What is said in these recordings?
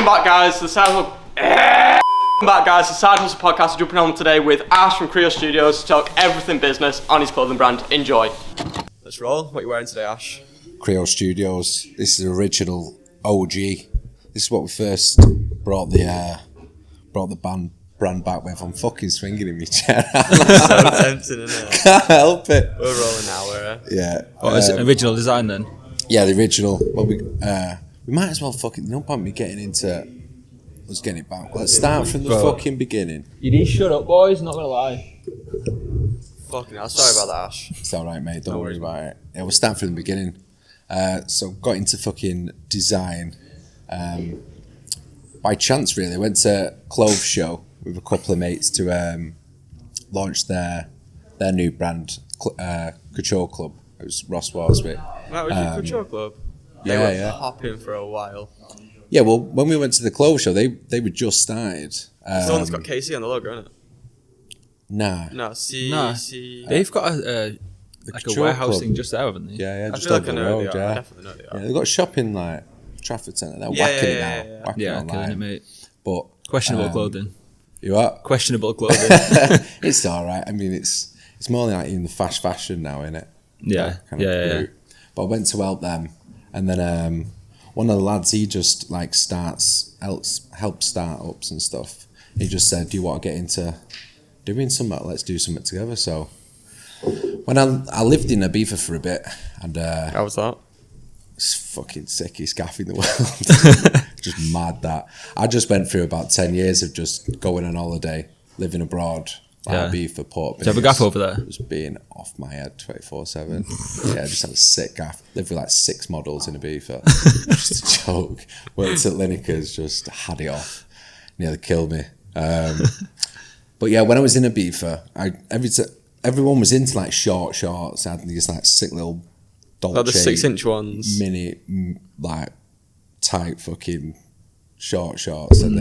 back, guys. The Side Hustle. Back, guys. The Side Hustle podcast. We're jumping on today with Ash from CREO Studios to talk everything business on his clothing brand. Enjoy. Let's roll. What are you wearing today, Ash? CREO Studios. This is original OG. This is what we first brought the brand back with. I'm fucking swinging in my chair. So tempting, isn't it? Can't help it. We're rolling now, Yeah. What is it? Original design then? Yeah, the original. Well, we might as well fucking. No point me getting into. Let's get it back. Let's start from the fucking beginning. You need to shut up, boys. Not gonna lie. Fucking hell. Sorry about that, Ash. It's alright, mate. Don't worry about it. Yeah, we'll start from the beginning. So got into fucking design by chance, really. Went to Clove Show with a couple of mates to launch their new brand, Couture Club. It was Ross Warswick. That was your Couture Club? They were popping for a while. Yeah, well, when we went to the Clove Show, they were just started. It's the one that's got KC on the logo, isn't it? Nah. No, C. They've got a warehouse Club. thing just there, haven't they? Yeah, I just feel over like I the know road, they are. I yeah. definitely know they are. Yeah, they've got a shopping like Trafford Centre. They're whacking it now. Whacking it Yeah, online. killing it, mate. But Questionable clothing. You what? Questionable clothing. It's alright. I mean, it's more like in the fast fashion now, isn't it? Yeah, Kind of route. But I went to help them, and then one of the lads, he just like helps startups and stuff. He just said, "Do you want to get into doing something? Let's do something together." So when I lived in Ibiza for a bit, and How was that? it's fucking sickest gaff in the world. Just mad that. I just went through about 10 years of just going on holiday, living abroad, like Ibiza, Port. Do you have a gaff over there? Just being off my head 24/7. Yeah, just had a sick gaff. Lived with like 6 models in Ibiza. Just a joke. Worked at Lineker's, just had it off. Nearly killed me. But yeah, when I was in Ibiza, everyone was into like short shorts. I had these like sick little Dolce, Like the 6-inch ones. mini, like tight fucking short shorts. And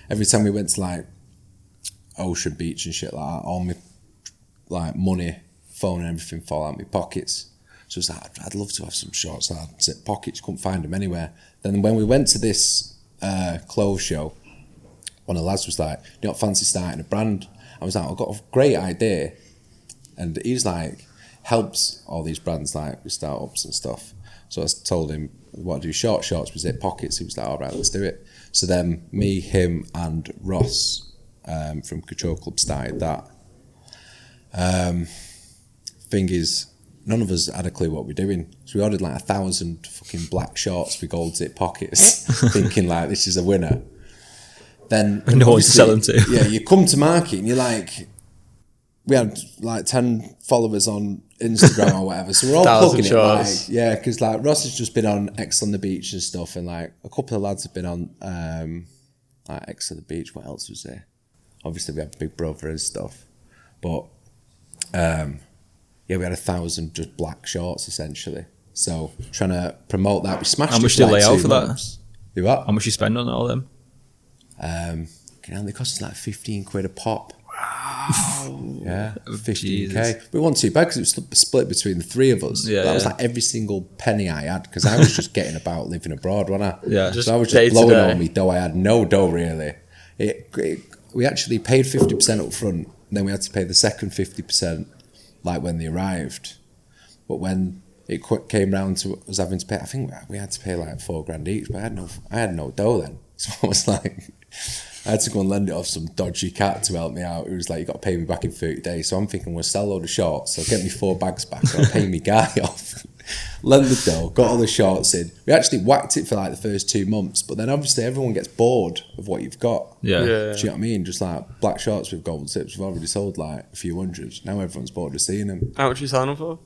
every time we went to like Ocean Beach and shit like that, all my like money, phone and everything fall out of my pockets. So it's like, I'd love to have some shorts that had zip pockets, couldn't find them anywhere. Then when we went to this Clove Show, one of the lads was like, "You don't fancy starting a brand?" I was like, "I've got a great idea." And he's like, helps all these brands like with startups and stuff. So I told him, "We want to do short shorts with zip pockets." He was like, "All right, let's do it." So then me, him and Ross from Couture Club started that. Thing is, none of us had a clue what we're doing. So we ordered like 1,000 fucking black shorts with gold zip pockets, thinking like this is a winner. Then No one to sell them to. Yeah, you come to market and you're like, we had like 10 followers on Instagram or whatever, so we're all plugging it like, yeah, because like Ross has just been on X on the Beach and stuff, and like a couple of lads have been on like X on the Beach. What else was there? Obviously we had Big Brother and stuff, but yeah, we had 1,000 just black shorts essentially. So trying to promote that, we smashed. How much it did you like lay out 2 for months. that? Do what? How much you spend on all them? They cost us like 15 quid a pop. Wow. Yeah, 15k. Jesus. We weren't too bad because it was split between the 3 of us. Yeah, that was like every single penny I had because I was just getting about living abroad, wasn't I? Yeah. So I was just blowing on me dough. I had no dough really. We actually paid 50% up front, and then we had to pay the second 50% like when they arrived. But when it came round to us having to pay, I think we had to pay like $4,000 each, but I had no dough then. So I was like, I had to go and lend it off some dodgy cat to help me out. It was like, you got to pay me back in 30 days. So I'm thinking, we'll sell a load of shorts, so get me 4 bags back, and I'll pay me guy off. Lend the dough, got all the shorts in. We actually whacked it for like the first 2 months, but then obviously everyone gets bored of what you've got. Yeah. Do you know what I mean? Just like black shorts with gold zips, we've already sold like a few hundred. Now everyone's bored of seeing them. How much are you selling them for?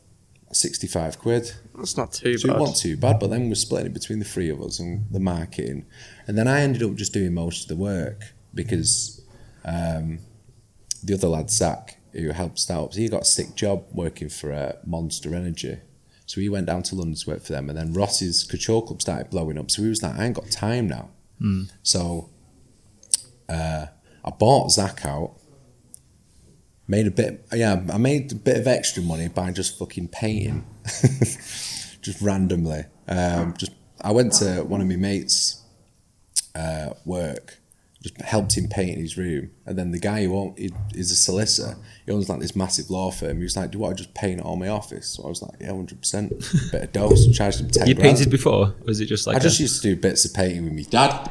65 quid. That's not too So bad. it wasn't too bad, but then we're splitting it between the 3 of us and the marketing. And then I ended up just doing most of the work because the other lad, Zach, who helped startups, he got a sick job working for Monster Energy. So he went down to London to work for them. And then Ross's Couture Club started blowing up. So he was like, I ain't got time now. So I bought Zach out. I made a bit of extra money by just fucking painting, just randomly. I went to one of my mates' work. Just helped him paint his room. And then the guy is a solicitor. He owns like this massive law firm. He was like, do you want to just paint all my office? So I was like, yeah, 100%. Bit of dose. So charged him 10 You grand. painted before? Or was it just like I just used to do bits of painting with my dad.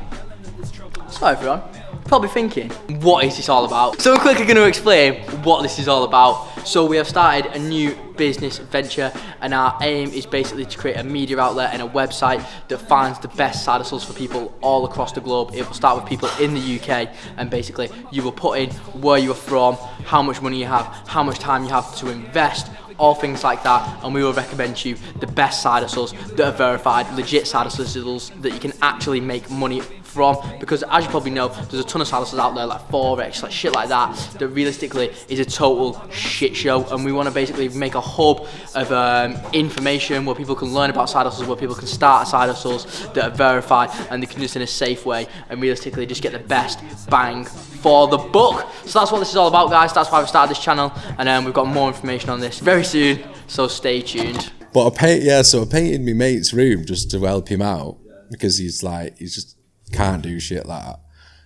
So everyone, probably thinking, what is this all about? So I'm quickly going to explain what this is all about. So we have started a new business venture, and our aim is basically to create a media outlet and a website that finds the best side hustles for people all across the globe. It will start with people in the UK, and basically you will put in where you are from, how much money you have, how much time you have to invest, all things like that, and we will recommend you the best side hustles that are verified, legit side hustles that you can actually make money from, because as you probably know, there's a ton of side hustles out there like Forex, like shit like that realistically is a total shit show, and we want to basically make a hub of information where people can learn about side hustles, where people can start side hustles that are verified, and they can do this in a safe way, and realistically just get the best bang for the buck. So that's what this is all about, guys. That's why we started this channel, and we've got more information on this very soon, so stay tuned. But I painted my mate's room just to help him out, because he's just can't do shit like that.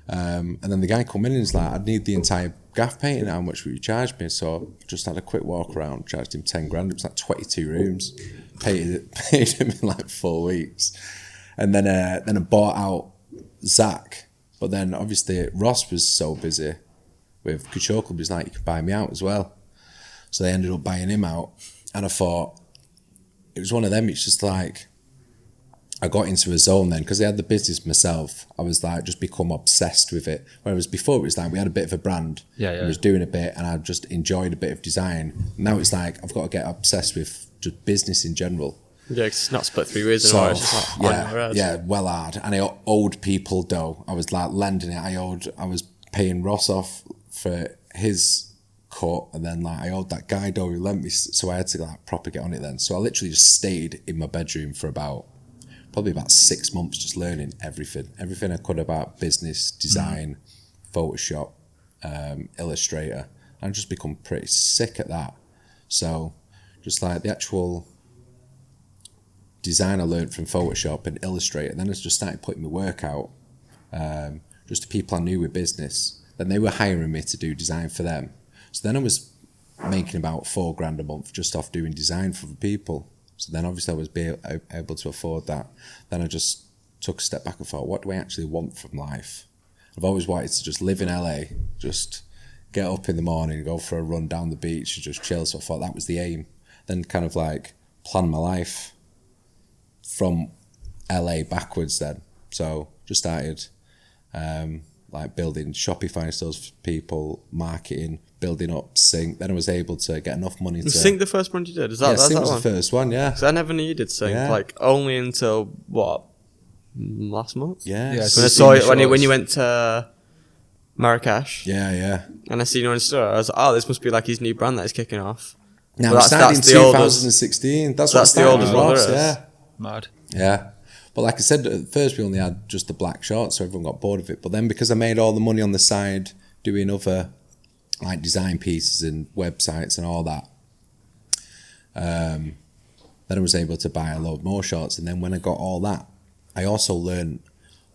And then the guy come in and he's like, I'd need the entire gaff painting, how much would you charge me? So I just had a quick walk around, charged him 10 grand. It was like 22 rooms. Painted him in like 4 weeks. And then I bought out Zach. But then obviously Ross was so busy with Couture Club, he's like, you can buy me out as well. So they ended up buying him out. And I thought, it was one of them, it's just like, I got into a zone then, because I had the business myself. I was like, just become obsessed with it. Whereas before it was like, we had a bit of a brand. I was doing a bit and I just enjoyed a bit of design. Now it's like, I've got to get obsessed with just business in general. Yeah, it's not split 3 ways anymore. It's just like well hard. And I owed people dough. I was like lending it. I was paying Ross off for his cut, and then like I owed that guy dough who lent me, so I had to like proper get on it then. So I literally just stayed in my bedroom for probably about 6 months, just learning everything I could about business, design, Photoshop, Illustrator. I've just become pretty sick at that. So just like the actual design I learned from Photoshop and Illustrator, then I just started putting my work out just to people I knew with business. Then they were hiring me to do design for them. So then I was making about $4 grand a month just off doing design for people. So then obviously I was able to afford that. Then I just took a step back and thought, what do I actually want from life? I've always wanted to just live in LA, just get up in the morning, go for a run down the beach and just chill. So I thought that was the aim. Then kind of like plan my life from LA backwards then. So just started like building Shopify stores for people, marketing, building up Sync. Then I was able to get enough money to... Sync the first one you did? That's Sync that was one? the first one, yeah. Because I never knew you did Sync, like only until, what, last month? Yeah. Yeah, When I saw it, when you went to Marrakesh. Yeah. And I seen you on Instagram, I was like, oh, this must be like his new brand that he's kicking off. Now, we started in 2016. That's the oldest one there is. Yeah. Mad. Yeah. But like I said, at first we only had just the black shorts, so everyone got bored of it. But then because I made all the money on the side doing other like design pieces and websites and all that, then I was able to buy a load more shorts. And then when I got all that, I also learned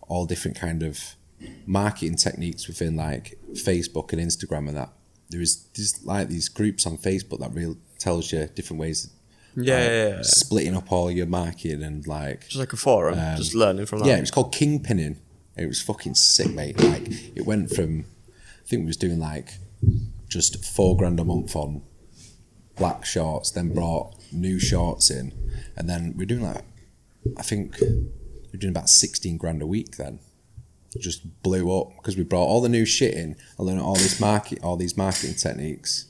all different kind of marketing techniques within like Facebook and Instagram and that. There is like these groups on Facebook that really tells you different ways of splitting up all your marketing and like just like a forum, just learning from that. Yeah, it was called Kingpinning. It was fucking sick, mate. Like it went from, I think we was doing like just $4 grand a month on black shorts, then brought new shorts in, and then we're doing like, I think we're doing about 16 grand a week then. It just blew up because we brought all the new shit in. I learned all these marketing techniques,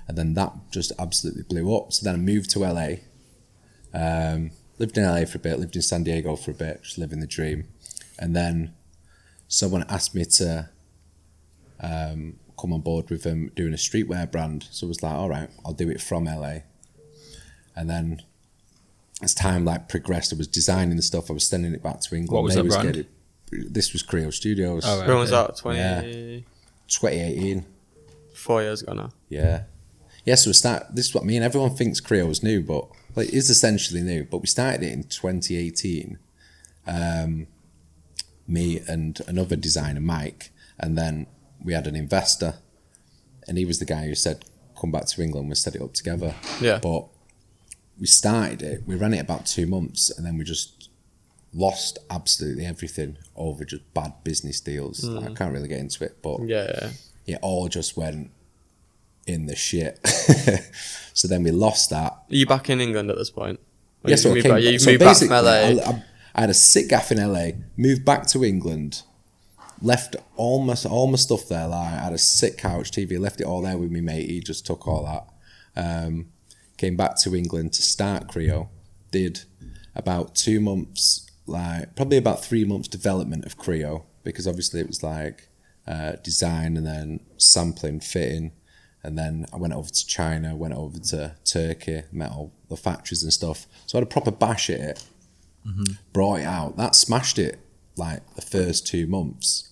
and then that just absolutely blew up. So then I moved to LA, lived in LA for a bit, lived in San Diego for a bit, just living the dream. And then someone asked me to come on board with them doing a streetwear brand. So I was like, all right, I'll do it from LA. And then as time like progressed, I was designing the stuff, I was sending it back to England. What was that brand? This was CREO Studios. Oh, right. When was that? 2018. 4 years ago now. Yeah. Yeah, so this is what I mean. Everyone thinks CREO is new, but it is essentially new. But we started it in 2018. me and another designer, Mike, and then we had an investor, and he was the guy who said, come back to England, we'll set it up together. Yeah. But we started it, we ran it about 2 months, and then we just lost absolutely everything over just bad business deals. I can't really get into it, but it all just went in the shit. So then we lost that. Are you back in England at this point? Yeah, so you moved back from LA. I had a sick gaff in LA, moved back to England, left all my stuff there. Like, I had a sick couch, TV, left it all there with me mate. He just took all that. Came back to England to start CREO. Did about 2 months, like probably about 3 months development of CREO, because obviously it was like design and then sampling, fitting. And then I went over to China, went over to Turkey, met all the factories and stuff. So I had a proper bash at it, brought it out. That smashed it like the first 2 months.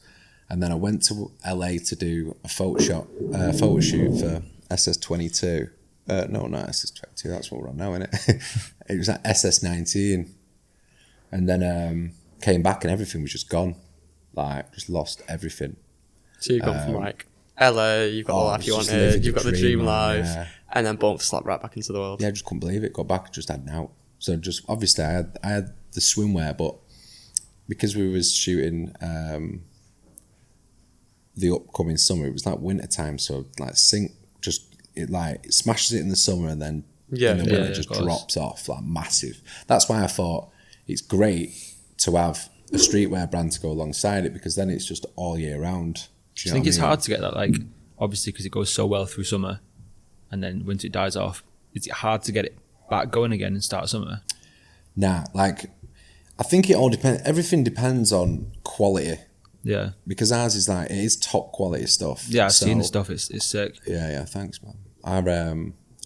And then I went to LA to do a photo shoot for SS22. No, not SS22, that's what we're on now, isn't it? It was at SS19. And then came back and everything was just gone. Like, just lost everything. So you've gone from like LA, you've got the life you wanted, you've got the dream life, and then boom, slap right back into the world. Yeah, I just couldn't believe it. Got back, just had an out. So just obviously I had the swimwear, but because we was shooting the upcoming summer, it was like winter time, so like it smashes it in the summer and then in the winter just drops off like massive. That's why I thought it's great to have a streetwear brand to go alongside it, because then it's just all year round. I think it's hard to get that, like, obviously because it goes so well through summer and then once it dies off, is it hard to get it back going again and start summer? Nah, like, I think it all depends. Everything depends on quality. Yeah. Because ours is like, it is top quality stuff. Yeah, I've seen the stuff, it's sick. Yeah, thanks, man.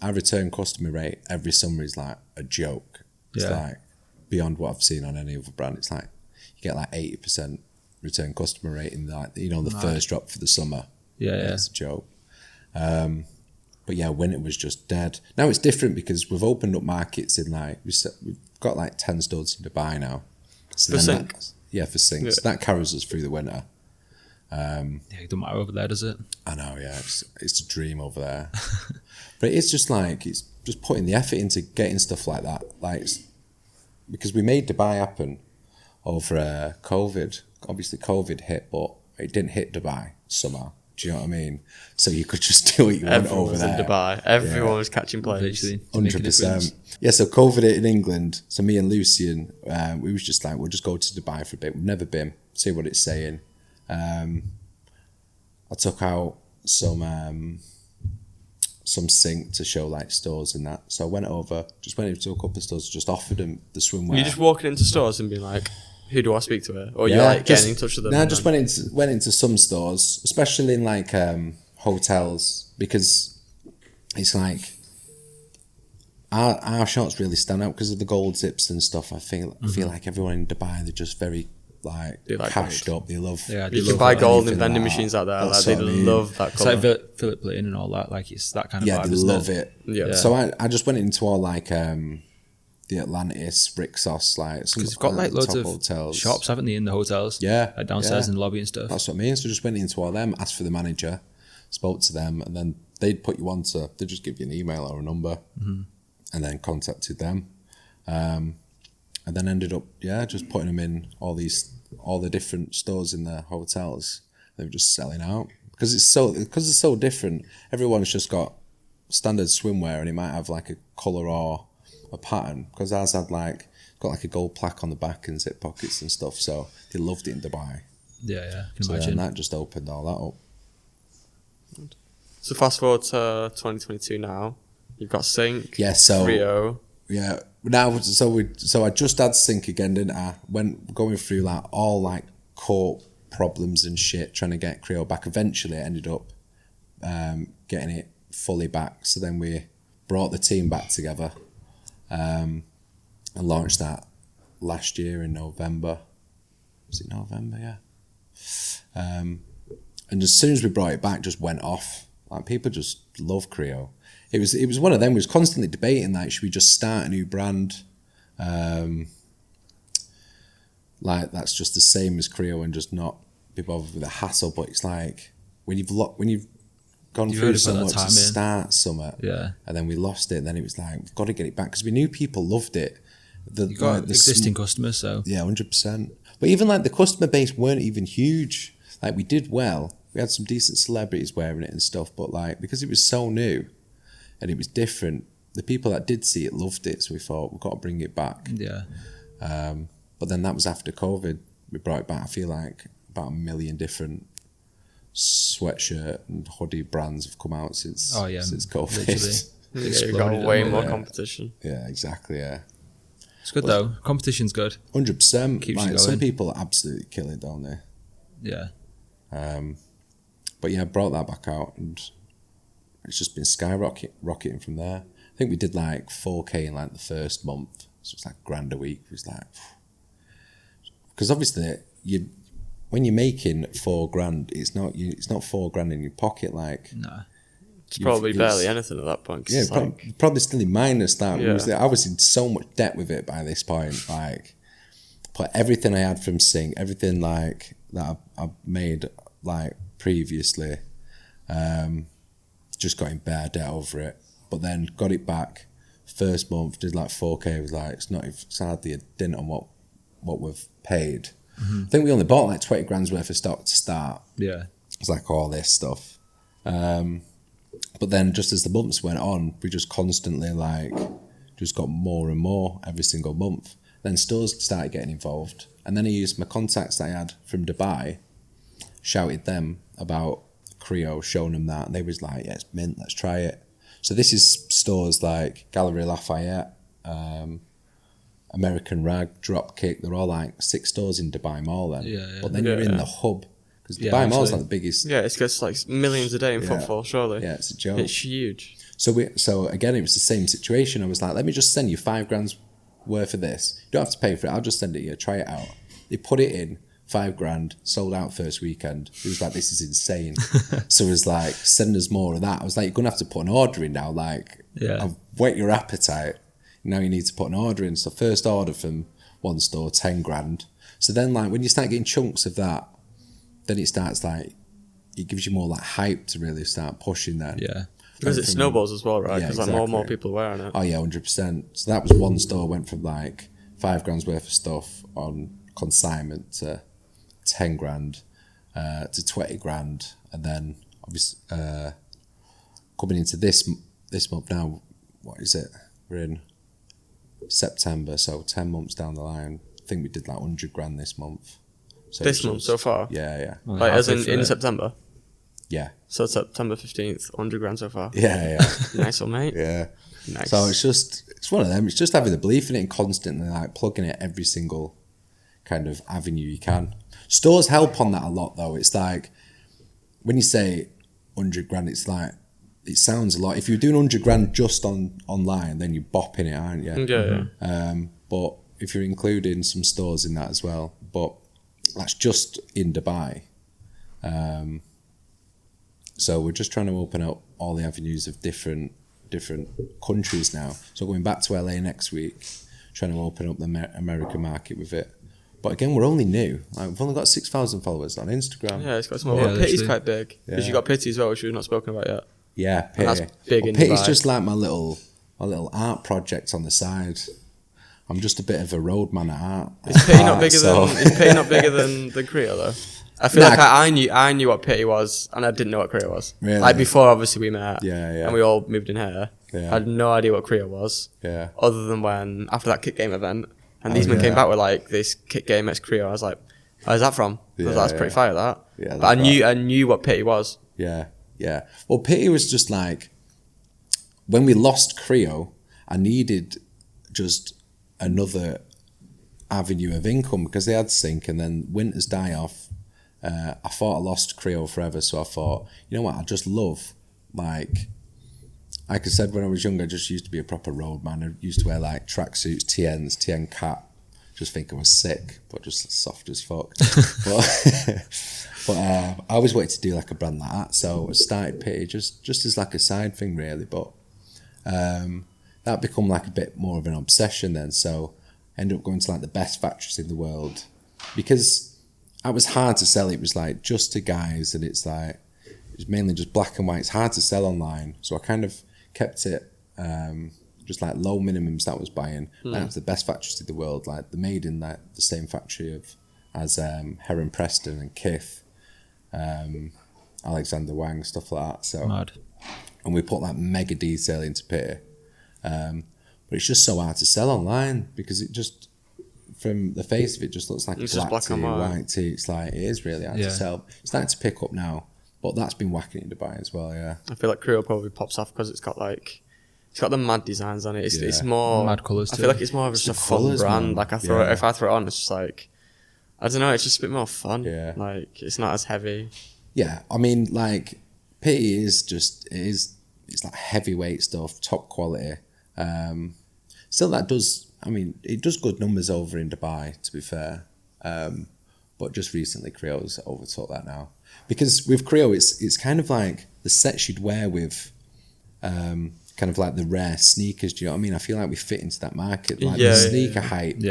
Our return customer rate every summer is like a joke. It's like beyond what I've seen on any other brand. It's like, you get like 80% return customer rate in like, the first drop for the summer. Yeah. It's a joke. But yeah, winter was just dead. Now it's different because we've opened up markets in like, we've got like 10 stores in Dubai now. So for Sync? For Sync. So that carries us through the winter. It don't matter over there, does it? I know, yeah. It's a dream over there. But it's just like, it's just putting the effort into getting stuff like that. Like, because we made Dubai happen over COVID. Obviously COVID hit, but it didn't hit Dubai somehow. Do you know what I mean? So you could just do what you want over there. Everyone was in Dubai. Everyone was catching planes. 100%. Yeah, so COVID hit in England. So me and Lucian, we was just like, we'll just go to Dubai for a bit. We've never been. See what it's saying. I took out some Sync to show like stores and that. So I went into a couple of stores, just offered them the swimwear. You just walking into stores and being like, who do I speak to here? Or you're like getting in touch with them? No, I just went into some stores, especially in like hotels, because it's like our shots really stand out because of the gold zips and stuff. I feel like everyone in Dubai, they're just very like cashed up. They love. Yeah, you can buy gold in vending machines out there. Like, they love that colour. It's like Philip Plain and all that. Like, it's that kind of vibe, they love it. Yeah. So I just went into all like the Atlantis, Rixos, like because they've got like loads of hotels. Shops, haven't they, in the hotels? Yeah, like downstairs in the lobby and stuff. That's what I mean. So just went into all them, asked for the manager, spoke to them, and then they'd put you on to. They'd just give you an email or a number, and then contacted them, and then ended up just putting them in all the different stores in the hotels. They were just selling out because it's so different. Everyone's just got standard swimwear, and it might have like a colour or a pattern, because ours had got like a gold plaque on the back and zip pockets and stuff, so they loved it in Dubai. Yeah, can so imagine. Then that just opened all that up. So fast forward to 2022 now, you've got Sync, CREO. Yeah, now so I just had Sync again, didn't I? Going through like all like court problems and shit, trying to get CREO back. Eventually, I ended up getting it fully back. So then we brought the team back together. And launched that last year in November. Was it November? Yeah. And as soon as we brought it back, just went off. Like, people just love CREO. It was one of them. We was constantly debating, like, should we just start a new brand? like that's just the same as CREO and just not be bothered with the hassle. But it's like when you've gone through so much to start summer, and then we lost it, and then it was like we've got to get it back because we knew people loved it. You got existing customers, so 100%. But even like the customer base weren't even huge. Like we did well. We had some decent celebrities wearing it and stuff, but like because it was so new and it was different, the people that did see it loved it. So we thought we've got to bring it back. Yeah. But then that was after COVID. We brought it back. I feel like about 1 million different sweatshirt and hoodie brands have come out since COVID. You've got way more competition. Yeah, exactly. Yeah. It's good though. Competition's good. 100%. Keeps you like, going. some people absolutely kill it, don't they? Yeah. But yeah, I brought that back out and it's just been rocketing from there. I think we did like 4K in like the first month. So it's like grand a week. It was like, because obviously when you're making $4,000, it's not $4,000 in your pocket. Like, No. It's probably barely anything at that point. Yeah, probably still in minus that. Yeah. I was in so much debt with it by this point. Like, put everything I had from Sync, everything like that I made like previously, just got in bare debt over it. But then got it back. First month did like 4K. It was like it's hardly a dent on what we've paid. I think we only bought like 20 grand's worth of stock to start. Yeah, it's like all this stuff. But then just as the months went on, we just constantly like just got more and more every single month. Then stores started getting involved, and then I used my contacts that I had from Dubai, shouted them about CREO, showing them that, and they was like, yeah, it's mint, let's try it. So this is stores like Gallery Lafayette, American Rag, Dropkick, they're all like 6 stores in Dubai Mall then. Yeah. But then you're in the hub, because Dubai Mall's like the biggest. Yeah, it's got like millions a day in footfall, surely. Yeah, it's a joke. It's huge. So again, it was the same situation. I was like, let me just send you $5,000 worth of this. You don't have to pay for it. I'll just send it to you. Try it out. They put it in, $5,000, sold out first weekend. It was like, this is insane. So it was like, send us more of that. I was like, you're going to have to put an order in now. Like, I've whet your appetite. Now you need to put an order in. So first order from one store, $10,000. So then like, when you start getting chunks of that, then it starts like, it gives you more like hype to really start pushing then. Yeah. Because it snowballs as well, right? Because like more and more people wearing it. Oh yeah, 100%. So that was one store went from like $5,000 worth of stuff on consignment to $10,000 to $20,000, and then obviously coming into this month now. What is it? We're in September, so 10 months down the line. I think we did like $100,000 this month. So this month so far? Yeah. Well, like as in September? Yeah. So September 15th, $100,000 so far? Yeah. Nice one, mate. Yeah. Nice. So it's one of them. It's just having the belief in it and constantly like plugging it every single kind of avenue you can. Stores help on that a lot though. It's like when you say $100,000, it's like it sounds a lot. If you're doing $100,000 just online, then you're bopping it, aren't you? Yeah. But if you're including some stores in that as well, but that's just in Dubai. So we're just trying to open up all the avenues of different countries now. So going back to LA next week, trying to open up the American market with it. But again, we're only new. Like, we've only got 6,000 followers on Instagram. Yeah, it's got some more. Pitti's quite big. Because you got Pitti as well, which we've not spoken about yet. Yeah, Pitti. That's big in Pitti's Dubai. just like my little art project on the side. I'm just a bit of a roadman at art. Is Pitti not bigger than CREO though? I feel like I knew what Pitti was, and I didn't know what CREO was. Really? Like before, obviously we met, Yeah. and we all moved in here. Yeah. I had no idea what CREO was. Yeah. Other than when after that kick game event, and these men came back with like this kick game X CREO. I was like, where's that from? I was like, that's pretty fire that. Yeah, but I knew what Pitti was. Yeah. Well, Pitti was just like, when we lost CREO, I needed just another avenue of income because they had Sync and then winters die off. I thought I lost CREO forever, so I thought, you know what, I just love, like I said when I was younger, I just used to be a proper roadman. I used to wear like tracksuits, TN cap, just think I was sick, but just soft as fuck. but I always wanted to do like a brand like that, so I started Pitti just as like a side thing really, but that become like a bit more of an obsession then, so I ended up going to like the best factories in the world, because it was hard to sell. It was like just to guys, and it's like it was mainly just black and white. It's hard to sell online, so I kind of kept it just like low minimums that I was buying. That's the best factories in the world. Like they're made in like the same factory as Heron Preston and Kith, Alexander Wang, stuff like that. So Mad. And we put like mega detail into Pitti, but it's just so hard to sell online because it just, from the face of it, just looks like It's a just black black tee, and white. white tee. It's like, it is really hard to sell. It's starting to pick up now, but that's been whacking in Dubai as well, yeah. I feel like CREO probably pops off because it's got the mad designs on it. It's more Mad colours I too. feel like it's more of just a the fun colours, brand. man. Like if I throw it on, it's just like, I don't know. It's just a bit more fun. Yeah. Like it's not as heavy. Yeah, I mean, like, Pitti is just, it's like heavyweight stuff, top quality. Still, that does, I mean, it does good numbers over in Dubai, to be fair. But just recently, CREO's overtook that now. Because with CREO, it's kind of like the sets you'd wear with kind of like the rare sneakers, do you know what I mean? I feel like we fit into that market. Like the sneaker hype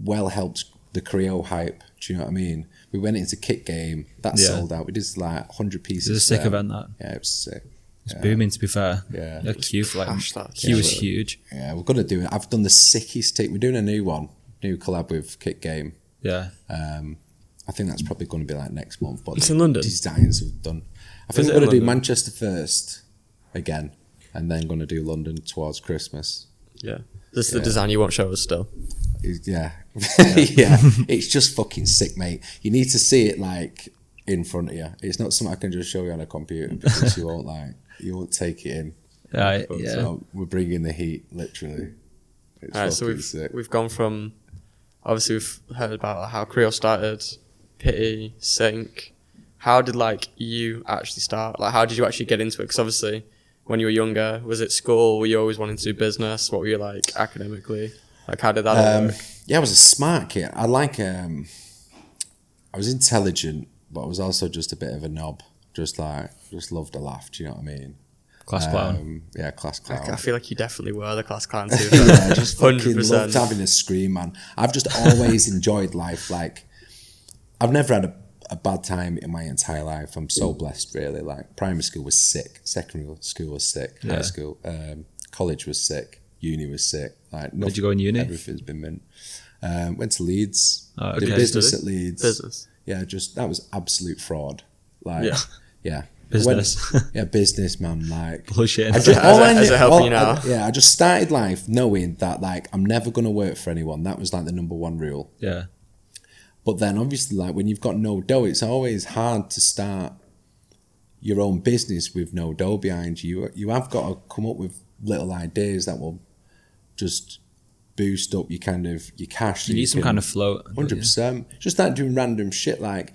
well helped the CREO hype, do you know what I mean? We went into Kit Game, that sold out. We did like 100 pieces. It was a sick event, that. Yeah, it was sick. It's booming, to be fair. Yeah. Q for like, Cash that. Q was huge. Yeah, we're gonna do it. I've done the sickest tick. We're doing a new collab with Kit Game. Yeah. I think that's probably going to be like next month. But It's in London? Designs have done. I think Is it we're going in to do London? Manchester first again, and then going to do London towards Christmas. Yeah. This is the design you won't show us still. Yeah, yeah. It's just fucking sick, mate. You need to see it like in front of you. It's not something I can just show you on a computer because you won't take it in. Yeah. So we're bringing the heat, literally. It's All right, so fucking sick. we've gone from, obviously we've heard about how CREO started, Pitti, Sync. How did like you actually start? Like how did you actually get into it? Because obviously when you were younger, was it school? Were you always wanting to do business? What were you like academically? Like how did that all work? Yeah, I was a smart kid. I was intelligent, but I was also just a bit of a knob. Just loved to laugh. Do you know what I mean? Class clown. Yeah, class clown. I feel like you definitely were the class clown too. Yeah, I just fucking 100%. loved having a scream, man. I've just always enjoyed life. Like, I've never had a bad time in my entire life. I'm so blessed, really. Like, primary school was sick. Secondary school was sick. High school, college was sick. Uni was sick. Like, Did you go in uni? Everything's been mint. Went to Leeds. Oh, okay. Did business at Leeds. Business. Yeah, that was absolute fraud. Like, yeah. Business. Business, man. Like, Bullshit. I just, Is it helping you now? I just started life knowing that like I'm never gonna work for anyone. That was like the number one rule. Yeah. But then obviously, like when you've got no dough, it's always hard to start your own business with no dough behind you. You have got to come up with little ideas that will just boost up your cash. You need some kind of float. 100%. Just start doing random shit. Like,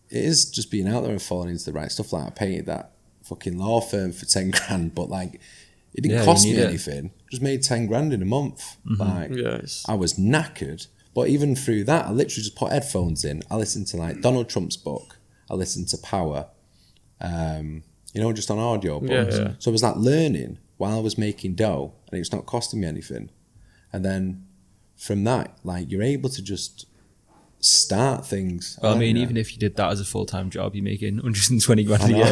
it is just being out there and falling into the right stuff. Like, I painted that fucking law firm for 10 grand, but like, it didn't cost me anything. Just made 10 grand in a month. Like, I was knackered. But even through that, I literally just put headphones in. I listened to like Donald Trump's book. I listened to Power. Just on audio books. Yeah. So I was like learning while I was making dough, and it's not costing me anything. And then from that, like, you're able to just start things. Well, I mean, even if you did that as a full-time job, you're making 120 grand a year.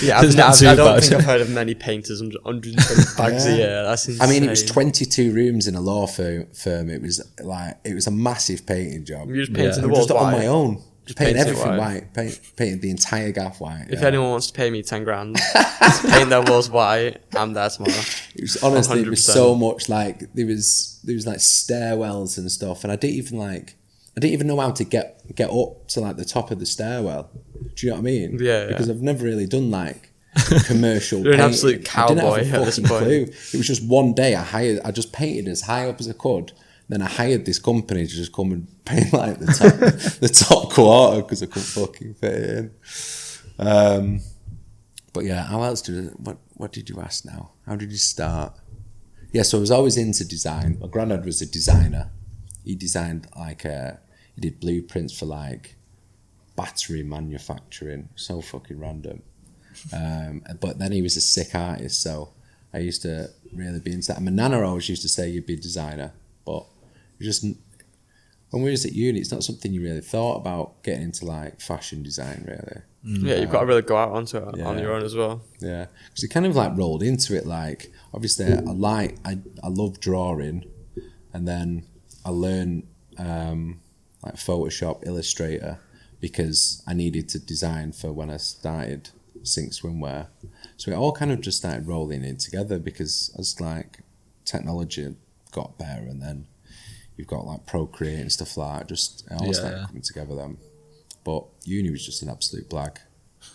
Yeah, It's not too I don't bad. think I've heard of many painters under 120 bags a year. That's insane. I mean, it was 22 rooms in a law firm. It was a massive painting job. You just painted the I'm walls just on white. my own. Just painted painted it everything white. white. Painted the entire gaff white. If anyone wants to pay me 10 grand to paint their walls white, I'm there tomorrow. It was honestly, it was 100%. so much like there was like stairwells and stuff, and I didn't even know how to get up to like the top of the stairwell. Do you know what I mean? Yeah. Because I've never really done like commercial. You're an painting. absolute I didn't have a cowboy at this fucking point. clue. It was just one day I just painted as high up as I could. Then I hired this company to just come and paint like the top quarter because I couldn't fucking fit it in. But yeah, how else what did you ask now? How did you start? Yeah, so I was always into design. My granddad was a designer. He designed he did blueprints for like battery manufacturing. So fucking random. But then he was a sick artist, so I used to really be into that. And my nana always used to say you'd be a designer, but when we was at uni, it's not something you really thought about getting into like fashion design, really. Yeah, you've got to really go out onto it on your own as well. Yeah, because it kind of like rolled into it. Like, obviously, I love drawing, and then I learned like Photoshop, Illustrator, because I needed to design for when I started Sync Swimwear. So it all kind of just started rolling in together, because as like technology got better, and then you've got like Procreate and stuff like that, just it all started coming together then. But uni was just an absolute blag.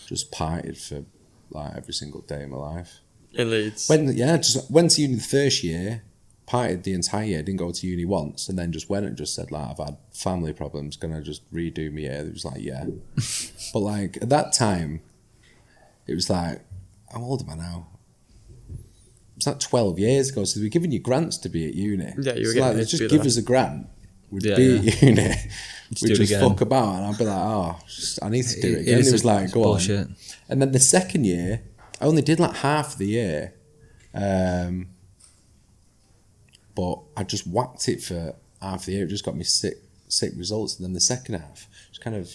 Just partied for like every single day of my life. In Leeds. Just went to uni the first year, partied the entire year, didn't go to uni once, and then just went and just said like, I've had family problems, gonna just redo my year. It was like, yeah. But like at that time, it was like, how old am I now? It's like 12 years ago, so they were giving you grants to be at uni. Yeah, you were it's getting like, paid just to be give there. us a grant. We'd be at uni. We'd just again. fuck about, and I'd be like, I need to do it again. is It was like, go bullshit. on. And then the second year, I only did like half the year. But I just whacked it for half the year. It just got me sick results. And then the second half, just kind of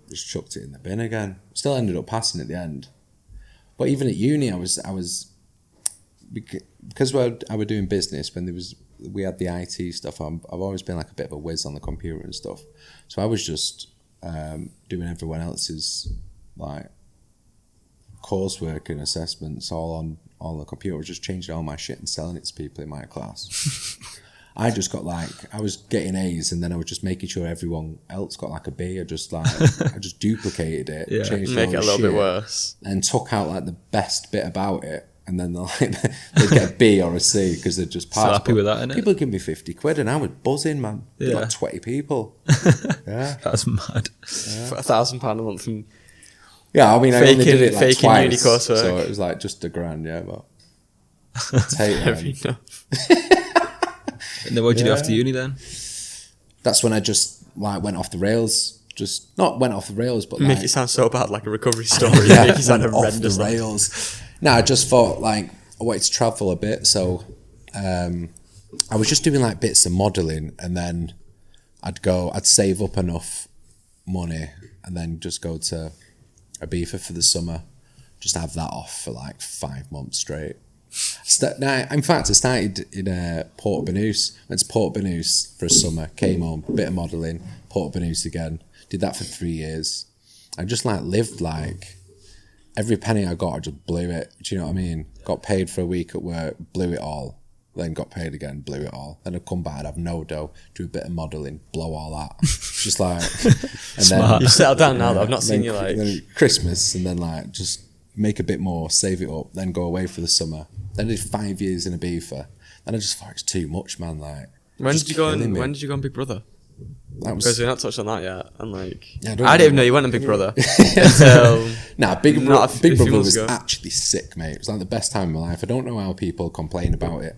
just chucked it in the bin again. Still ended up passing at the end. But even at uni, I was because I were doing business when we had the IT stuff. I've always been like a bit of a whiz on the computer and stuff. So I was just doing everyone else's like coursework and assessments all on the computer. I was just changing all my shit and selling it to people in my class. I just got I was getting A's, and then I was just making sure everyone else got like a B. I just duplicated it, changed make it a little shit, bit worse, and took out like the best bit about it. And then they'd get a B or a C because they'd just passed. So happy with that, innit? People give me 50 quid, and I was buzzing, man. Yeah. Like 20 people. Yeah. That's mad. for £1,000 a month. And Yeah, I mean, I only did it like faking twice, uni coursework. so it was like just £1,000, yeah, but I'll take fair it. enough. And then what did you do after uni then? That's when I just like went off the rails. Just not went off the rails, but Make like, it sound so bad, like a recovery story. yeah, Make it sound went off the horrendous. like- rails. No, I just thought like I wanted to travel a bit, so I was just doing like bits of modelling, and then I'd save up enough money, and then just go to Ibiza for the summer, just have that off for like 5 months straight. In fact, I started in Port Banús. Went to Port Banús for a summer, came home, bit of modelling, Port Banús again. Did that for 3 years. I just like lived like every penny I got, I just blew it. Do you know what I mean? Got paid for a week at work, blew it all. Then got paid again, blew it all. Then I'd come back, I'd have no dough, do a bit of modelling, blow all that. Just like, and then You settled down now, though. I've not seen you like. then Christmas, and then like just make a bit more, save it up, then go away for the summer. Then I did 5 years in Ibiza. Then I just thought it's too much, man. Like, When just did you go killing me. on? When did you go on Big Brother? That Because was we're not touched on that yet. And like, Yeah, I I, don't didn't even know. know you went on Big Brother until Big not a few Brother months was ago. actually sick, mate. It was like the best time of my life. I don't know how people complain about it.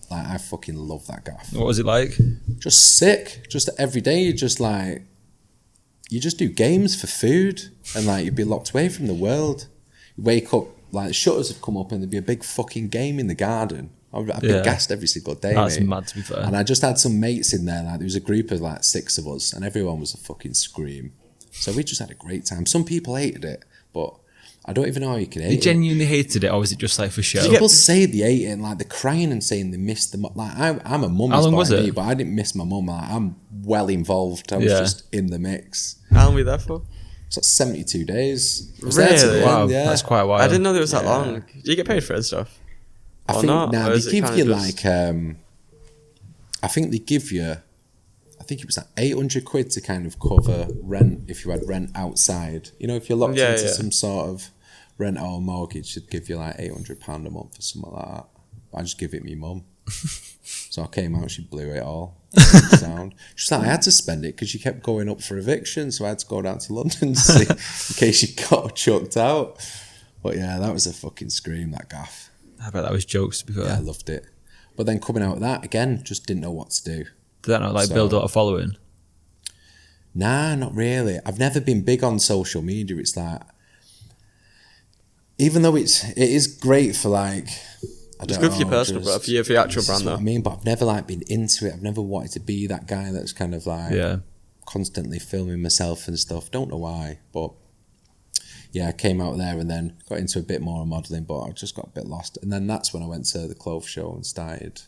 Like, I fucking love that gaff. What was it like? Just sick. Just every day, you just do games for food, and like you'd be locked away from the world. You wake up, like the shutters would come up, and there'd be a big fucking game in the garden. I'd be gassed every single day, That's mate. mad, to be fair. And I just had some mates in there. Like there was a group of like 6 of us, and everyone was a fucking scream. So we just had a great time. Some people hated it, but I don't even know how you can hate You it. genuinely hated it, or was it just like for show? People say they hate it, and like they're crying and saying they missed the like. I'm a mummy's How long boy, was it? but I didn't miss my mum. Like, I'm well involved. I was Yeah. just in the mix. How long were you there for? It's like 72 days. I was there till the Really? Wow, end, yeah. that's quite a while. I didn't know there was that long. Did you get paid for it and stuff? I Or think not? now Or they is it give kinda you just- like I think they give you I think it was like 800 quid to kind of cover rent if you had rent outside. You know, if you're locked Yeah, into yeah. some sort of rent or mortgage, it'd give you like £800 a month or something like that. I just give it me mum. So I came out, she blew it all. Sound. She's like, I had to spend it because she kept going up for eviction, so I had to go down to London to see in case she got chucked out. But yeah, that was a fucking scream, that gaff. I bet that was jokes, to be fair. Yeah, I loved it. But then coming out of that, again, just didn't know what to do. Did that not like So- build up a following? Nah, not really. I've never been big on social media. It's like, even though it is great for like I It's don't good for your know, personal, just- but for your actual this is brand what though. I mean, but I've never like been into it. I've never wanted to be that guy that's kind of like constantly filming myself and stuff. Don't know why, but yeah, I came out there and then got into a bit more modelling, but I just got a bit lost. And then that's when I went to the clothes show and started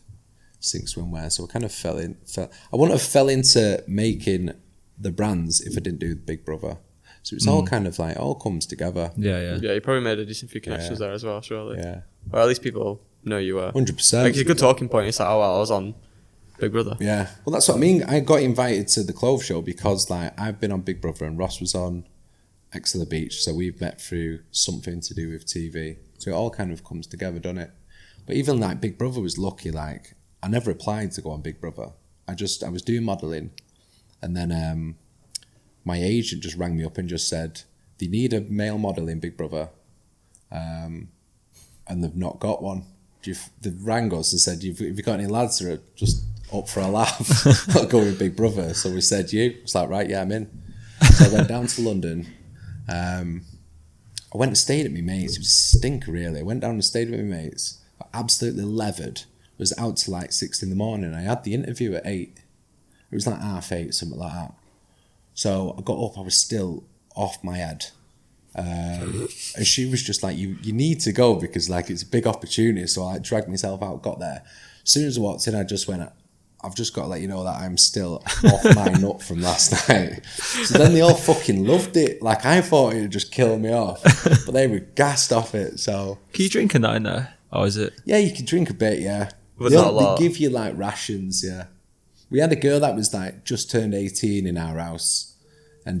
Sync Swimwear. So I kind of I wouldn't have fell into making the brands if I didn't do Big Brother. So it's all kind of like, all comes together. Yeah. Yeah, you probably made a decent few connections there as well, surely. Yeah. Or at least people know you were. 100%. Like, it's a good talking point. It's like, oh, well, I was on Big Brother. Yeah. Well, that's what I mean. I got invited to the clothes show because like I've been on Big Brother and Ross was on Ex on the Beach. So we've met through something to do with TV. So it all kind of comes together, doesn't it? But even like Big Brother was lucky. Like I never applied to go on Big Brother. I was doing modelling. And then my agent just rang me up and just said, they need a male model in Big Brother. And they've not got one. They rang us and said, have you got any lads that are just up for a laugh? Not going with Big Brother. So we said, you? It's like, right, yeah, I'm in. So I went down to London. I went and stayed at my mates. It was a stinker, really. I went down and stayed with my mates. I absolutely leathered. Was out till like 6 in the morning. I had the interview at 8. It was like 8:30, something like that. So I got up, I was still off my head. And she was just like, you need to go because like it's a big opportunity. So I like, dragged myself out, got there. As soon as I walked in, I just went, I've just got to let you know that I'm still off my nut from last night. So then they all fucking loved it. Like I thought it would just kill me off, but they were gassed off it. So Can you drink in that in there? Or is it? yeah, you can drink a bit, yeah. But not a lot. They give you like rations, yeah. We had a girl that was like just turned 18 in our house, and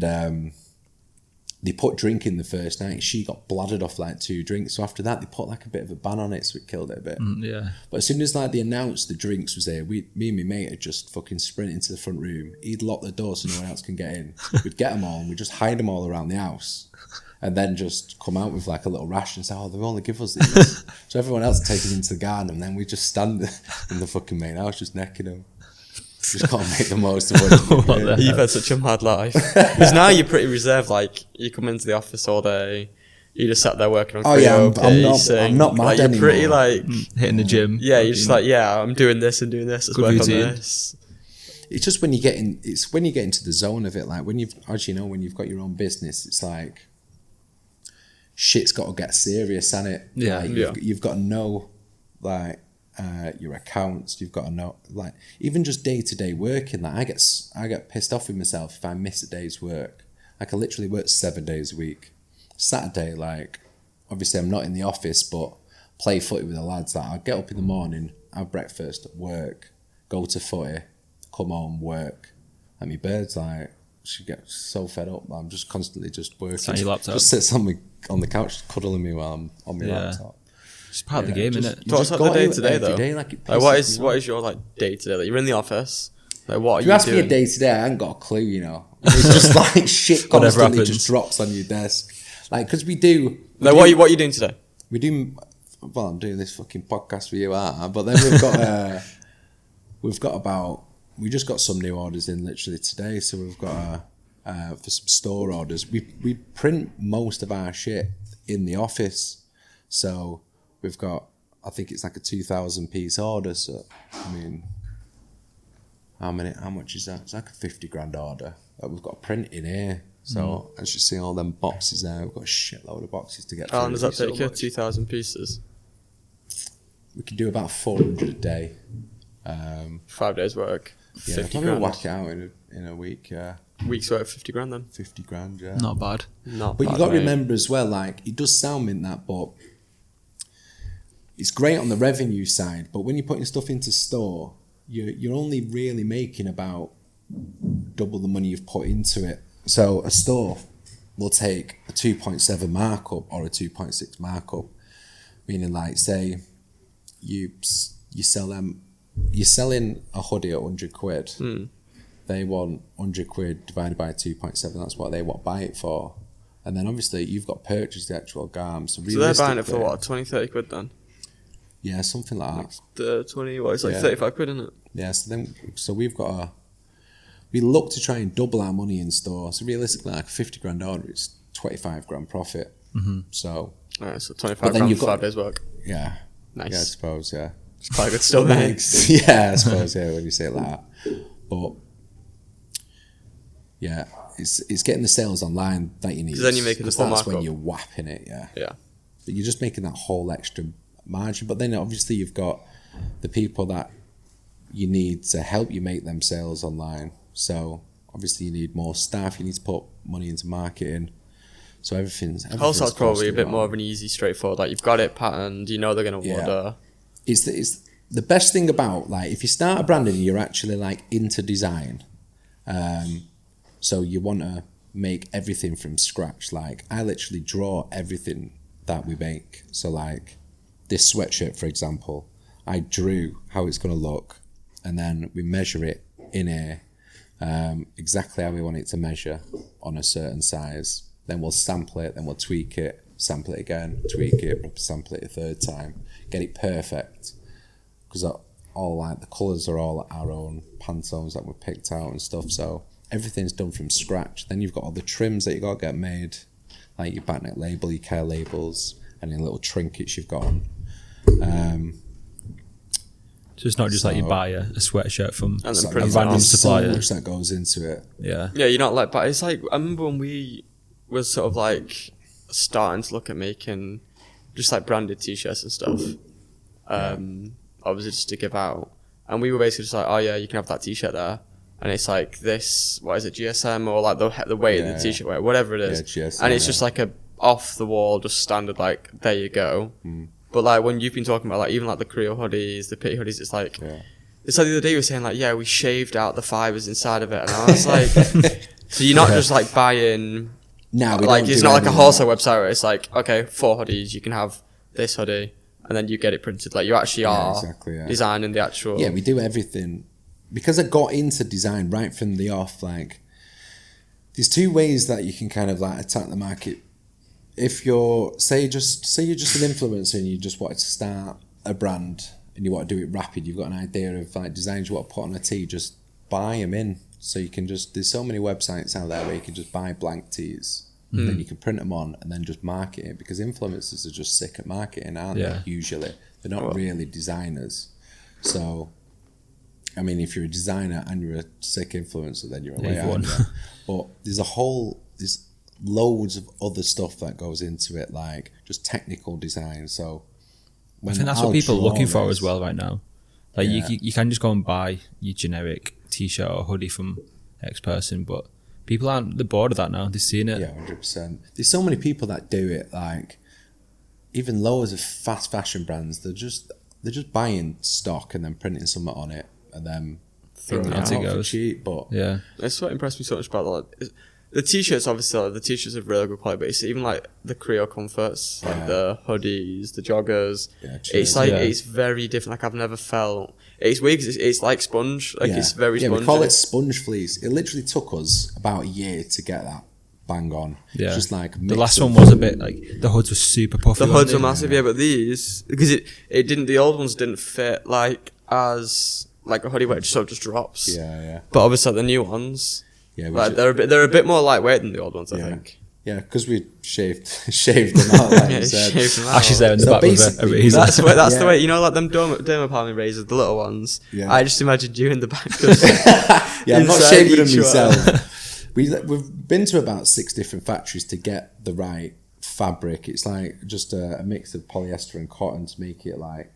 they put drink in the first night. She got bladdered off like 2 drinks. So after that, they put like a bit of a ban on it, so it killed it a bit. Yeah. But as soon as like they announced the drinks was there, me and my mate had just fucking sprinted into the front room. He'd lock the door so no one else can get in. We'd get them all and we'd just hide them all around the house. And then just come out with like a little ration and say, oh, they'll only give us these. So everyone else takes them into the garden and then we just stand in the fucking main house just necking them. Just can't make the most of what You've had such a mad life. Because now you're pretty reserved. Like, you come into the office all day, you just sat there working on CREO, I'm not mad like, anymore. You're pretty like... Hitting the gym. Yeah, you're just like, yeah, I'm doing this and doing this. Let's Good work routine. on this. It's just when you get in, it's when you get into the zone of it, like when you've, as you know, when you've got your own business, it's like, shit's got to get serious, hasn't it? Yeah, like, you've got to know, like, your accounts. You've got to know, like, even just day-to-day working. Like, I get pissed off with myself if I miss a day's work. Like, I literally work 7 days a week. Saturday, like, obviously I'm not in the office, but play footy with the lads. Like, I get up in the morning, have breakfast, work, go to footy, come home, work. And my bird's like, she gets so fed up. I'm just constantly just working. Sat on your laptop. Just sits on the couch cuddling me while I'm on my laptop. It's part of the game, isn't it? So what's like the day-to-day, though? Day, Like, what is your, like, day-to-day? Like, you're in the office. Like, what are If you you ask doing? me a day-to-day, I ain't got a clue, you know. It's just like shit Whatever constantly happens. just drops on your desk. Like, because we do... Like, what are you doing today? We do... Well, I'm doing this fucking podcast for you, aren't I? But then we've got about... We just got some new orders in literally today, so we've got for some store orders. We print most of our shit in the office, so we've got, I think it's like a 2,000 piece order. So I mean, how much is that? It's like a 50 grand order that we've got to print in here. So as you see all them boxes there, we've got a shitload of boxes to get through. How long does that So take you? much. 2,000 pieces? We can do about 400 a day. 5 days work. Yeah, 50 probably grand. whack it out in a week. Yeah, Week's work, 50 grand then. 50 grand. Yeah, Not bad. Not But you bad, got to mate. remember as well, like, it does sound mint that, but it's great on the revenue side. But when you're putting stuff into store, you're only really making about double the money you've put into it. So a store will take a 2.7 markup or a 2.6 markup, meaning like say you sell them, you're selling a hoodie at 100 quid. They want 100 quid divided by 2.7. That's what they want buy it for. And then obviously you've got purchased the actual garment. So they're buying it for realistically- what, 20, 30 quid then? Yeah, something like that. The 20, what, it's like Yeah. 35 quid, isn't it? Yeah, so we've got we look to try and double our money in store. So realistically, like a 50 grand order, it's 25 grand profit. So Alright, so 25 But then grand you've for got- 5 days work. yeah, Nice. Yeah, I suppose. Yeah. It's quite good stuff, mate. Yeah, I suppose. Yeah, when you say it like that, but yeah, it's getting the sales online that you need. 'Cause then you're making the full that's when markup. you're whapping it. Yeah. Yeah. But you're just making that whole extra margin. But then obviously you've got the people that you need to help you make them sales online. So obviously you need more staff. You need to put money into marketing. So everything's Wholesale's probably a bit more more. of an easy, straightforward. Like you've got it patterned, you know they're going to Yeah. order. It's the best thing about, like, if you start a brand and you're actually like into design, so you want to make everything from scratch. Like I literally draw everything that we make. So like this sweatshirt, for example, I drew how it's going to look, and then we measure it in here exactly how we want it to measure on a certain size. Then we'll sample it, then we'll tweak it, sample it again, tweak it, sample it a third time, get it perfect. Because all like the colours are all our own Pantones that we picked out and stuff. So everything's done from scratch. Then you've got all the trims that you got to get made, like your backneck label, your care labels, and your little trinkets you've got on. So it's not just like you buy a sweatshirt from And then a print it random off. supplier. So much that goes into it. Yeah. Yeah, you're not like, but it's like, I remember when we was sort of like starting to look at making just like branded t-shirts and stuff. Obviously just to give out. And we were basically just like, oh yeah, you can have that t-shirt there. And it's like this, what is it, GSM or like the weight of the t-shirt weight, whatever it is. Yeah, GSM, and it's just like a off the wall, just standard, like, there you go. But like when you've been talking about like even like the Creole hoodies, the Pitti hoodies, it's like, it's like the other day you were saying like, yeah, we shaved out the fibres inside of it. And I was like, so you're not just like buying, No, we like don't it's do not like a any of wholesale that. website where it's like, okay, 4 hoodies, you can have this hoodie, and then you get it printed. Like you actually are exactly, yeah. designing the actual. Yeah, we do everything. Because I got into design right from the off, like, there's 2 ways that you can kind of like attack the market. If you're, say you're just an influencer and you just wanted to start a brand and you want to do it rapid, you've got an idea of like designs you want to put on a tee, just buy them in. So you can just, there's so many websites out there where you can just buy blank tees, and then you can print them on and then just market it, because influencers are just sick at marketing, aren't they? Usually. They're not really designers. So, I mean, if you're a designer and you're a sick influencer, then you're away, aren't you? But there's loads of other stuff that goes into it, like just technical design. So I think that's what people are looking for as well right now. Like you can just go and buy your generic t-shirt or hoodie from X person, but people aren't bored of that now. They've seen it. Yeah, 100%. There's so many people that do it, like even loads of fast fashion brands, they're just buying stock and then printing something on it and then throwing it out for cheap. But yeah, that's what impressed me so much about the t-shirts. Obviously, like, the t-shirts are really good quality, but it's even like the Creole comforts, like the hoodies, the joggers. Yeah, true. It's like it's very different. Like I've never felt. It's weird 'cause it's like sponge. Like it's very spongy. Yeah, we call it sponge fleece. It literally took us about a year to get that bang on. yeah. It's just like the last one was a bit like the hoods were super puffy. The hoods were weren't massive, yeah, but these, because it didn't, the old ones didn't fit like as like a hoodie where it just sort of just drops. Yeah. But obviously the new ones, Yeah, like they're a bit more lightweight than the old ones, I think. Yeah, because we shaved them out, like you said. Shaved them out. Ashley's there in the So back with a basically, razor. That's the way, you know, like them dermapalming razors, the little ones. Yeah. I just imagined you in the back. Just Yeah, I'm not inside shaving them each one. myself. We've been to about 6 different factories to get the right fabric. It's like just a mix of polyester and cotton to make it like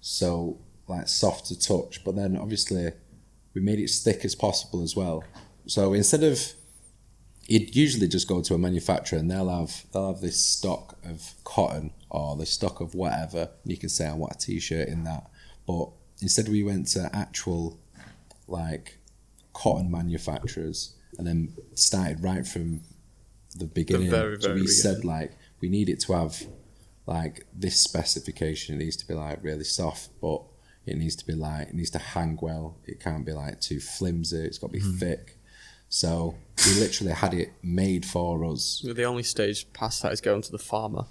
so like soft to touch. But then obviously we made it as thick as possible as well. So instead of, you'd usually just go to a manufacturer and they'll have this stock of cotton or the stock of whatever, and you can say I want a t-shirt in that. But instead we went to actual like cotton manufacturers and then started right from the beginning. very, So very we said beginning. like we need it to have like this specification. It needs to be like really soft, but it needs to hang well. It can't be like too flimsy. It's got to be thick. So we literally had it made for us. The only stage past that is going to the farmer.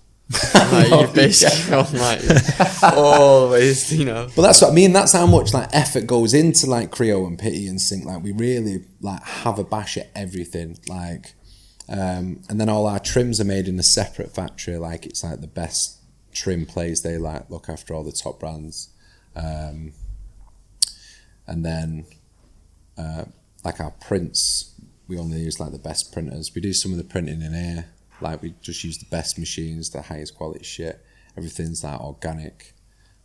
Like, you've basically gone like always, you know. But that's what I mean. That's how much like effort goes into like CREO and Pitti and Sync. Like we really like have a bash at everything. Like, and then all our trims are made in a separate factory. Like it's like the best trim place. They like look after all the top brands. And then like our prints, we only use like the best printers. We do some of the printing in here. Like we just use the best machines, the highest quality shit. Everything's like organic.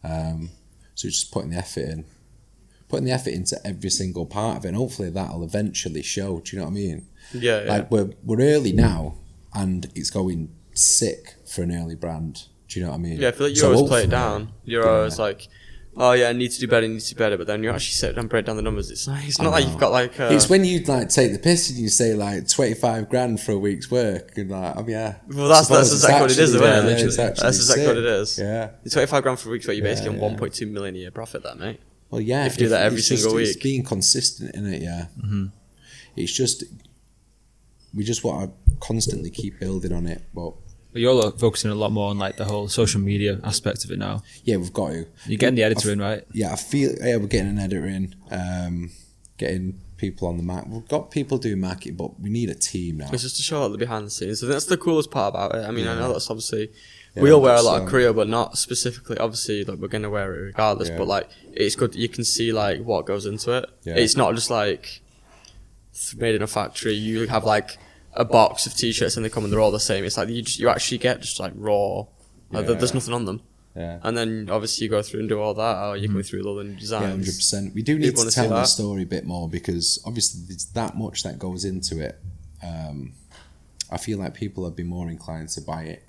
So it's just putting the effort into every single part of it, and hopefully that'll eventually show. Do you know what I mean? Yeah. Like we're early now, and it's going sick for an early brand. Do you know what I mean? Yeah, I feel like you always play it down. You're always like, oh yeah, I need to do better, but then you actually sit and break down the numbers. It's not like you've got like it's when you like take the piss and you say like 25 grand for a week's work, and like, oh yeah. Well, that's exactly what it is, isn't it? Literally. That's exactly what it is. Yeah. It's 25 grand for a week's work. You're basically on 1.2 million a year profit, there, mate. Well, yeah. If you do that every single week, it's being consistent in it. Yeah. Mm-hmm. It's just we just want to constantly keep building on it, but you're focusing a lot more on like the whole social media aspect of it now. Yeah, we've got to. You're getting the editor in, right? Yeah, we're getting an editor in, getting people on the Mac. We've got people doing marketing, but we need a team now. It's just to show the behind the scenes. So that's the coolest part about it. I mean, I know that's obviously we all wear a lot of CREO, but not specifically. Obviously, like we're gonna wear it regardless. But like, it's good. You can see like what goes into it. Yeah. It's not just like made in a factory. You have like a box of t-shirts and they come and they're all the same. It's like you actually get just like raw. Like, there's nothing on them. Yeah. And then obviously you go through and do all that, or you go through all the new designs. Yeah, 100%. We do need to tell the story a bit more, because obviously there's that much that goes into it. I feel like people would be more inclined to buy it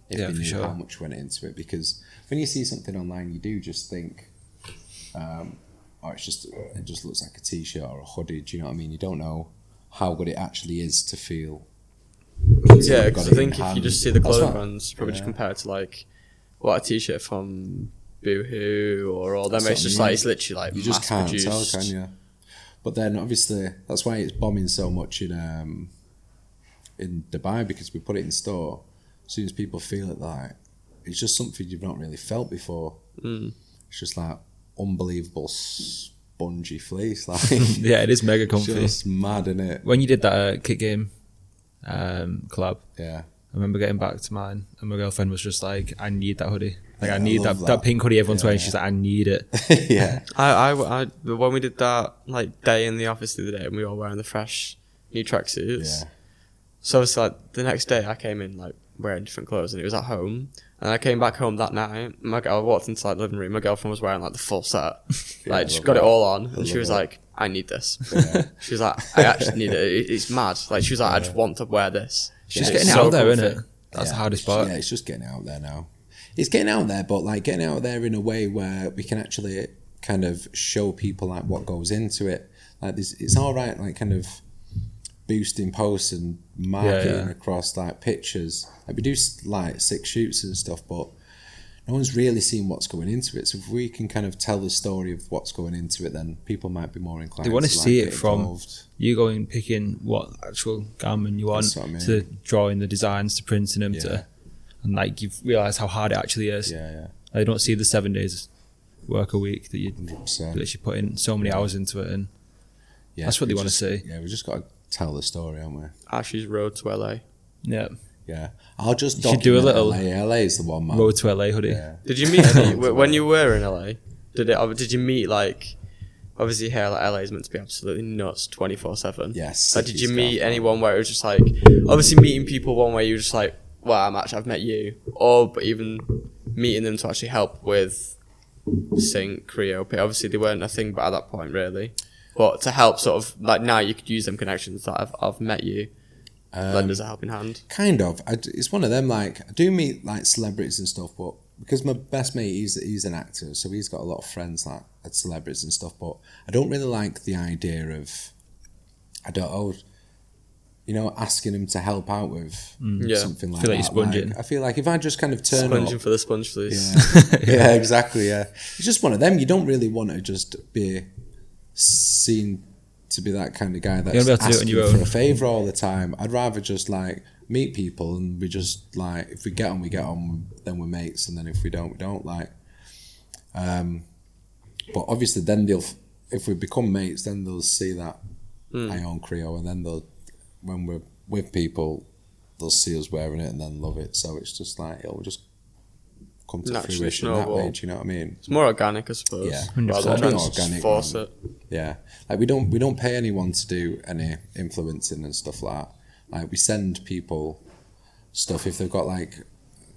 if they knew how much went into it, because when you see something online, you do just think, it just looks like a t-shirt or a hoodie. Do you know what I mean? You don't know how good it actually is to feel. Yeah, because I think if you just see the clothing brands, you probably just compare it to like what a t-shirt from Boohoo or all them. It's just like it's literally like you just can't tell, can you? But then obviously that's why it's bombing so much in Dubai, because we put it in store. As soon as people feel it, like it's just something you've not really felt before. It's just like unbelievable spongy fleece, like yeah, it is mega comfy. Just mad, innit? When you did that kit game collab, yeah, I remember getting back to mine, and my girlfriend was just like, "I need that hoodie. Like, I need that pink hoodie everyone's wearing." She's like, "I need it." Yeah. I when we did that like day in the office the other day, and we were all wearing the fresh new tracksuits. Yeah. So it's like the next day I came in like wearing different clothes, and it was at home. And I came back home that night. I walked inside the living room. My girlfriend was wearing like the full set. Like she got it all on, and she was like, "I need this." Yeah. She was like, "I actually need it. It's mad." Like she was like, "I just want to wear this." She's getting out there, isn't it? That's the hardest part. Yeah, it's just getting out there now. It's getting out there, but like getting out there in a way where we can actually kind of show people like what goes into it. Like this, it's all right, like kind of boosting posts and marketing across like pictures. Like we do like 6 shoots and stuff, but no one's really seen what's going into it. So if we can kind of tell the story of what's going into it, then people might be more inclined. They want to see it from involved. You going picking what actual garment you want, to drawing the designs, to printing them, and like you've realised how hard it actually is. They don't see the 7 days work a week that you put in so many hours into it, and that's what they want to see. Yeah, we just got to tell the story, haven't we? Ashley's road to LA. Yeah, I'll just do a little LA is the one, man. Road to LA hoodie. Did you meet any when you were in LA? Did you meet like, obviously here like LA is meant to be absolutely nuts 24/7. Yes. Like, did you meet anyone where it was just like, obviously meeting people one way you were just like, well, I've met you, or but even meeting them to actually help with Sync, CREO. Obviously they weren't a thing, but at that point really. But to help sort of, like now you could use them connections that I've met you. Lend us a helping hand. Kind of. It's one of them, like, I do meet like celebrities and stuff, but because my best mate, he's an actor, so he's got a lot of friends like celebrities and stuff, but I don't really like the idea of, asking him to help out with something like that. I feel like you're sponging. I feel like if I just kind of turn sponging up, for the sponge, please. Yeah, exactly, yeah. It's just one of them. You don't really want to just be seen to be that kind of guy that's asking for a favour all the time. I'd rather just like meet people and we just like, if we get on, we get on, then we're mates, and then if we don't, we don't. Like, but obviously then if we become mates, then they'll see that I own CREO, and then when we're with people, they'll see us wearing it and then love it. So it's just like, it'll just come to Naturally fruition that way. snowball. Do you know what I mean? It's more organic, I suppose. Yeah, rather than trying trying to just force it. Yeah, like we don't pay anyone to do any influencing and stuff like that. Like we send people stuff if they've got like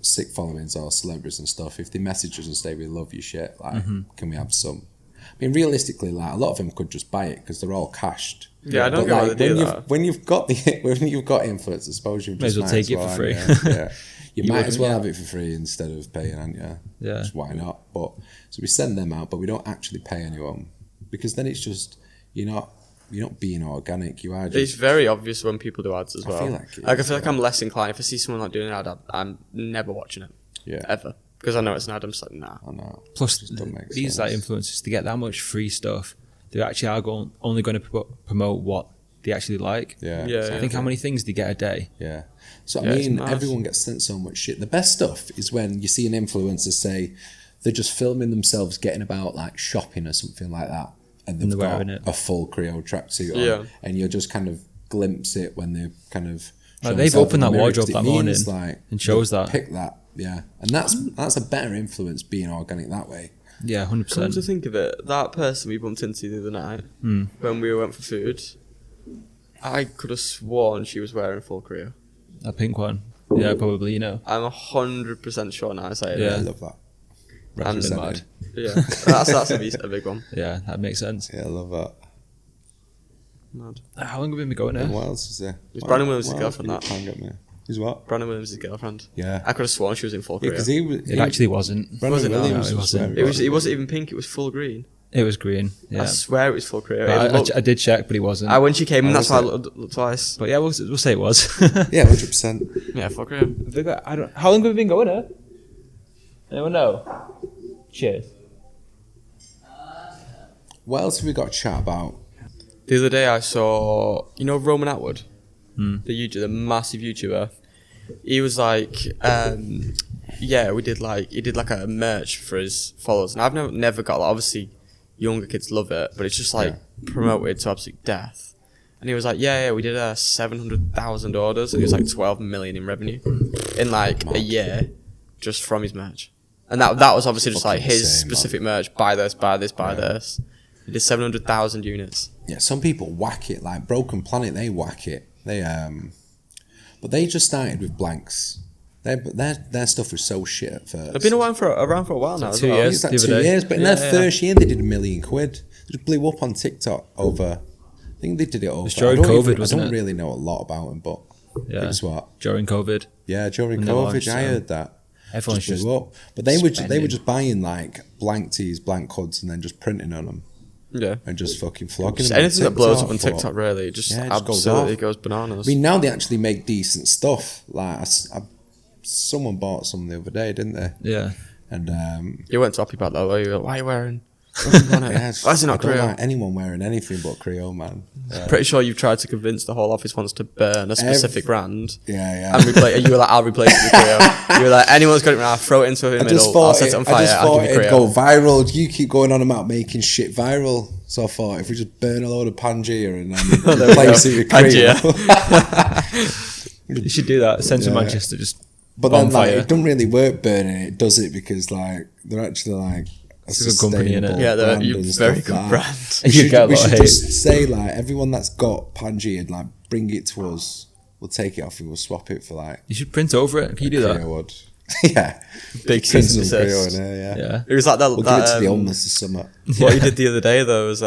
sick followings or celebrities and stuff. If they message us and say we love your shit, like can we have some? I mean, realistically, like a lot of them could just buy it because they're all cashed. Yeah, I don't get why they do that. When you've got influence, I suppose you just May as well take it for free. Yeah. You might as well have it for free instead of paying, aren't you? Yeah. Just why not? But so we send them out, but we don't actually pay anyone because then it's just you're not being organic. You are. Just, it's very obvious when people do ads as well. I feel like I'm less inclined if I see someone like doing an ad. I'm never watching it. Yeah. Ever. Because I know it's an ad. I'm just like, nah. I know. Plus, sense. these like influencers, to get that much free stuff, they actually are only going to promote what they actually like. Yeah. Yeah. I think how many things they get a day. Yeah. So I Yeah, mean, it's mad. everyone gets sent so much shit. The best stuff is when you see an influencer say they're just filming themselves getting about like shopping or something like that, and they've they're got wearing it. a full Creole tracksuit on, Yeah. and you'll just kind of glimpse it when they kind of. Like show they've themselves opened in the that mirror, wardrobe 'cause it that morning means, like, and shows they've that. Pick that, yeah, and that's a better influence being organic that way. Yeah, Come to 100%. think of it, that person we bumped into the other night when we went for food, I could have sworn she was wearing full Creole. A pink one. Yeah, probably, you know. I'm 100% sure now I say it. Yeah. I love that. And Representing. mad. Yeah, that's a big one. Yeah, that makes sense. Yeah, I love that. Mad. How long have we been going And now? what else is there? It's Brandon Williams' What girlfriend, else that. did you try and get me? He's what? Brandon Williams' girlfriend. Yeah. I could have sworn she was in full Yeah, Creole. because he was. It actually wasn't. Brandon Was it not? Williams No, it was wasn't. wearing It wasn't even pink, it was full green. It was green. Yeah. I swear it was full Creole. But It looked- I did check, but he wasn't. when she came in, Oh, that's why I was looked twice. But yeah, we'll say it was. Yeah, 100%. Yeah, full Creole. How long have we been going here? Anyone know? Cheers. What else have we got to chat about? The other day I saw, Roman Atwood, the massive YouTuber. He was like, he did like a merch for his followers, and I've never got. Like, obviously, younger kids love it, but it's just like promoted to absolute death. And he was like, we did 700,000 orders, and it was like 12 million in revenue in like a year, just from his merch. And that was obviously just like Fucking his insane, specific merch. Buy this, buy this, buy this. He did 700,000 units. Yeah, some people whack it. Like Broken Planet, they whack it. But they just started with blanks. Their stuff was so shit at first. They've been around for a while now. Like as 2 well. years. It's like the other 2 day. years, but in Yeah, their yeah. first year, they did £1 million. They just blew up on TikTok over. I think they did it over. during COVID, wasn't I don't it? really know a lot about them, but Yeah. it was what? During COVID. Yeah, during When they COVID, launched, I heard that. Everyone's just blew up. But they were spending. just buying like blank tees, blank hoods, and then just printing on them Yeah. and just fucking flogging Just them. on anything that blows up on TikTok. TikTok, really, just Yeah, it just goes absolutely off. goes bananas. I mean, now they actually make decent stuff. Like, someone bought some the other day, didn't they? Yeah. And You weren't happy about that, were you? Why are you wearing? Why is it not I don't Creole? like anyone wearing anything but Creole, man. Pretty sure you've tried to convince the whole office wants to burn a specific brand. Yeah. And replace. You were like, I'll replace it with Creole. You were like, anyone's got it now. Throw it into the middle. I'll set it on fire. I just I'll thought give you it'd Creole. go viral. You keep going on about making shit viral. So I thought if we just burn a load of Pangea and then replace it with Creole. You should do that. Central Yeah. Manchester, just But then like, bonfire. it doesn't really work burning it, does it? Because like they're actually like a It's a good company, innit? sustainable Yeah, they're brand a and very stuff good like that. brand. We You should, get a we lot of should hate. just say like everyone that's got Pangea, like bring it to us. We'll take it off and we'll swap it for like You should print over it. Can you do that? Creole wood. Yeah, Big Print cease and some Creole desist. in there, yeah. Yeah. It was like that. We'll that, give it to the homeless this summer. What he did the other day though was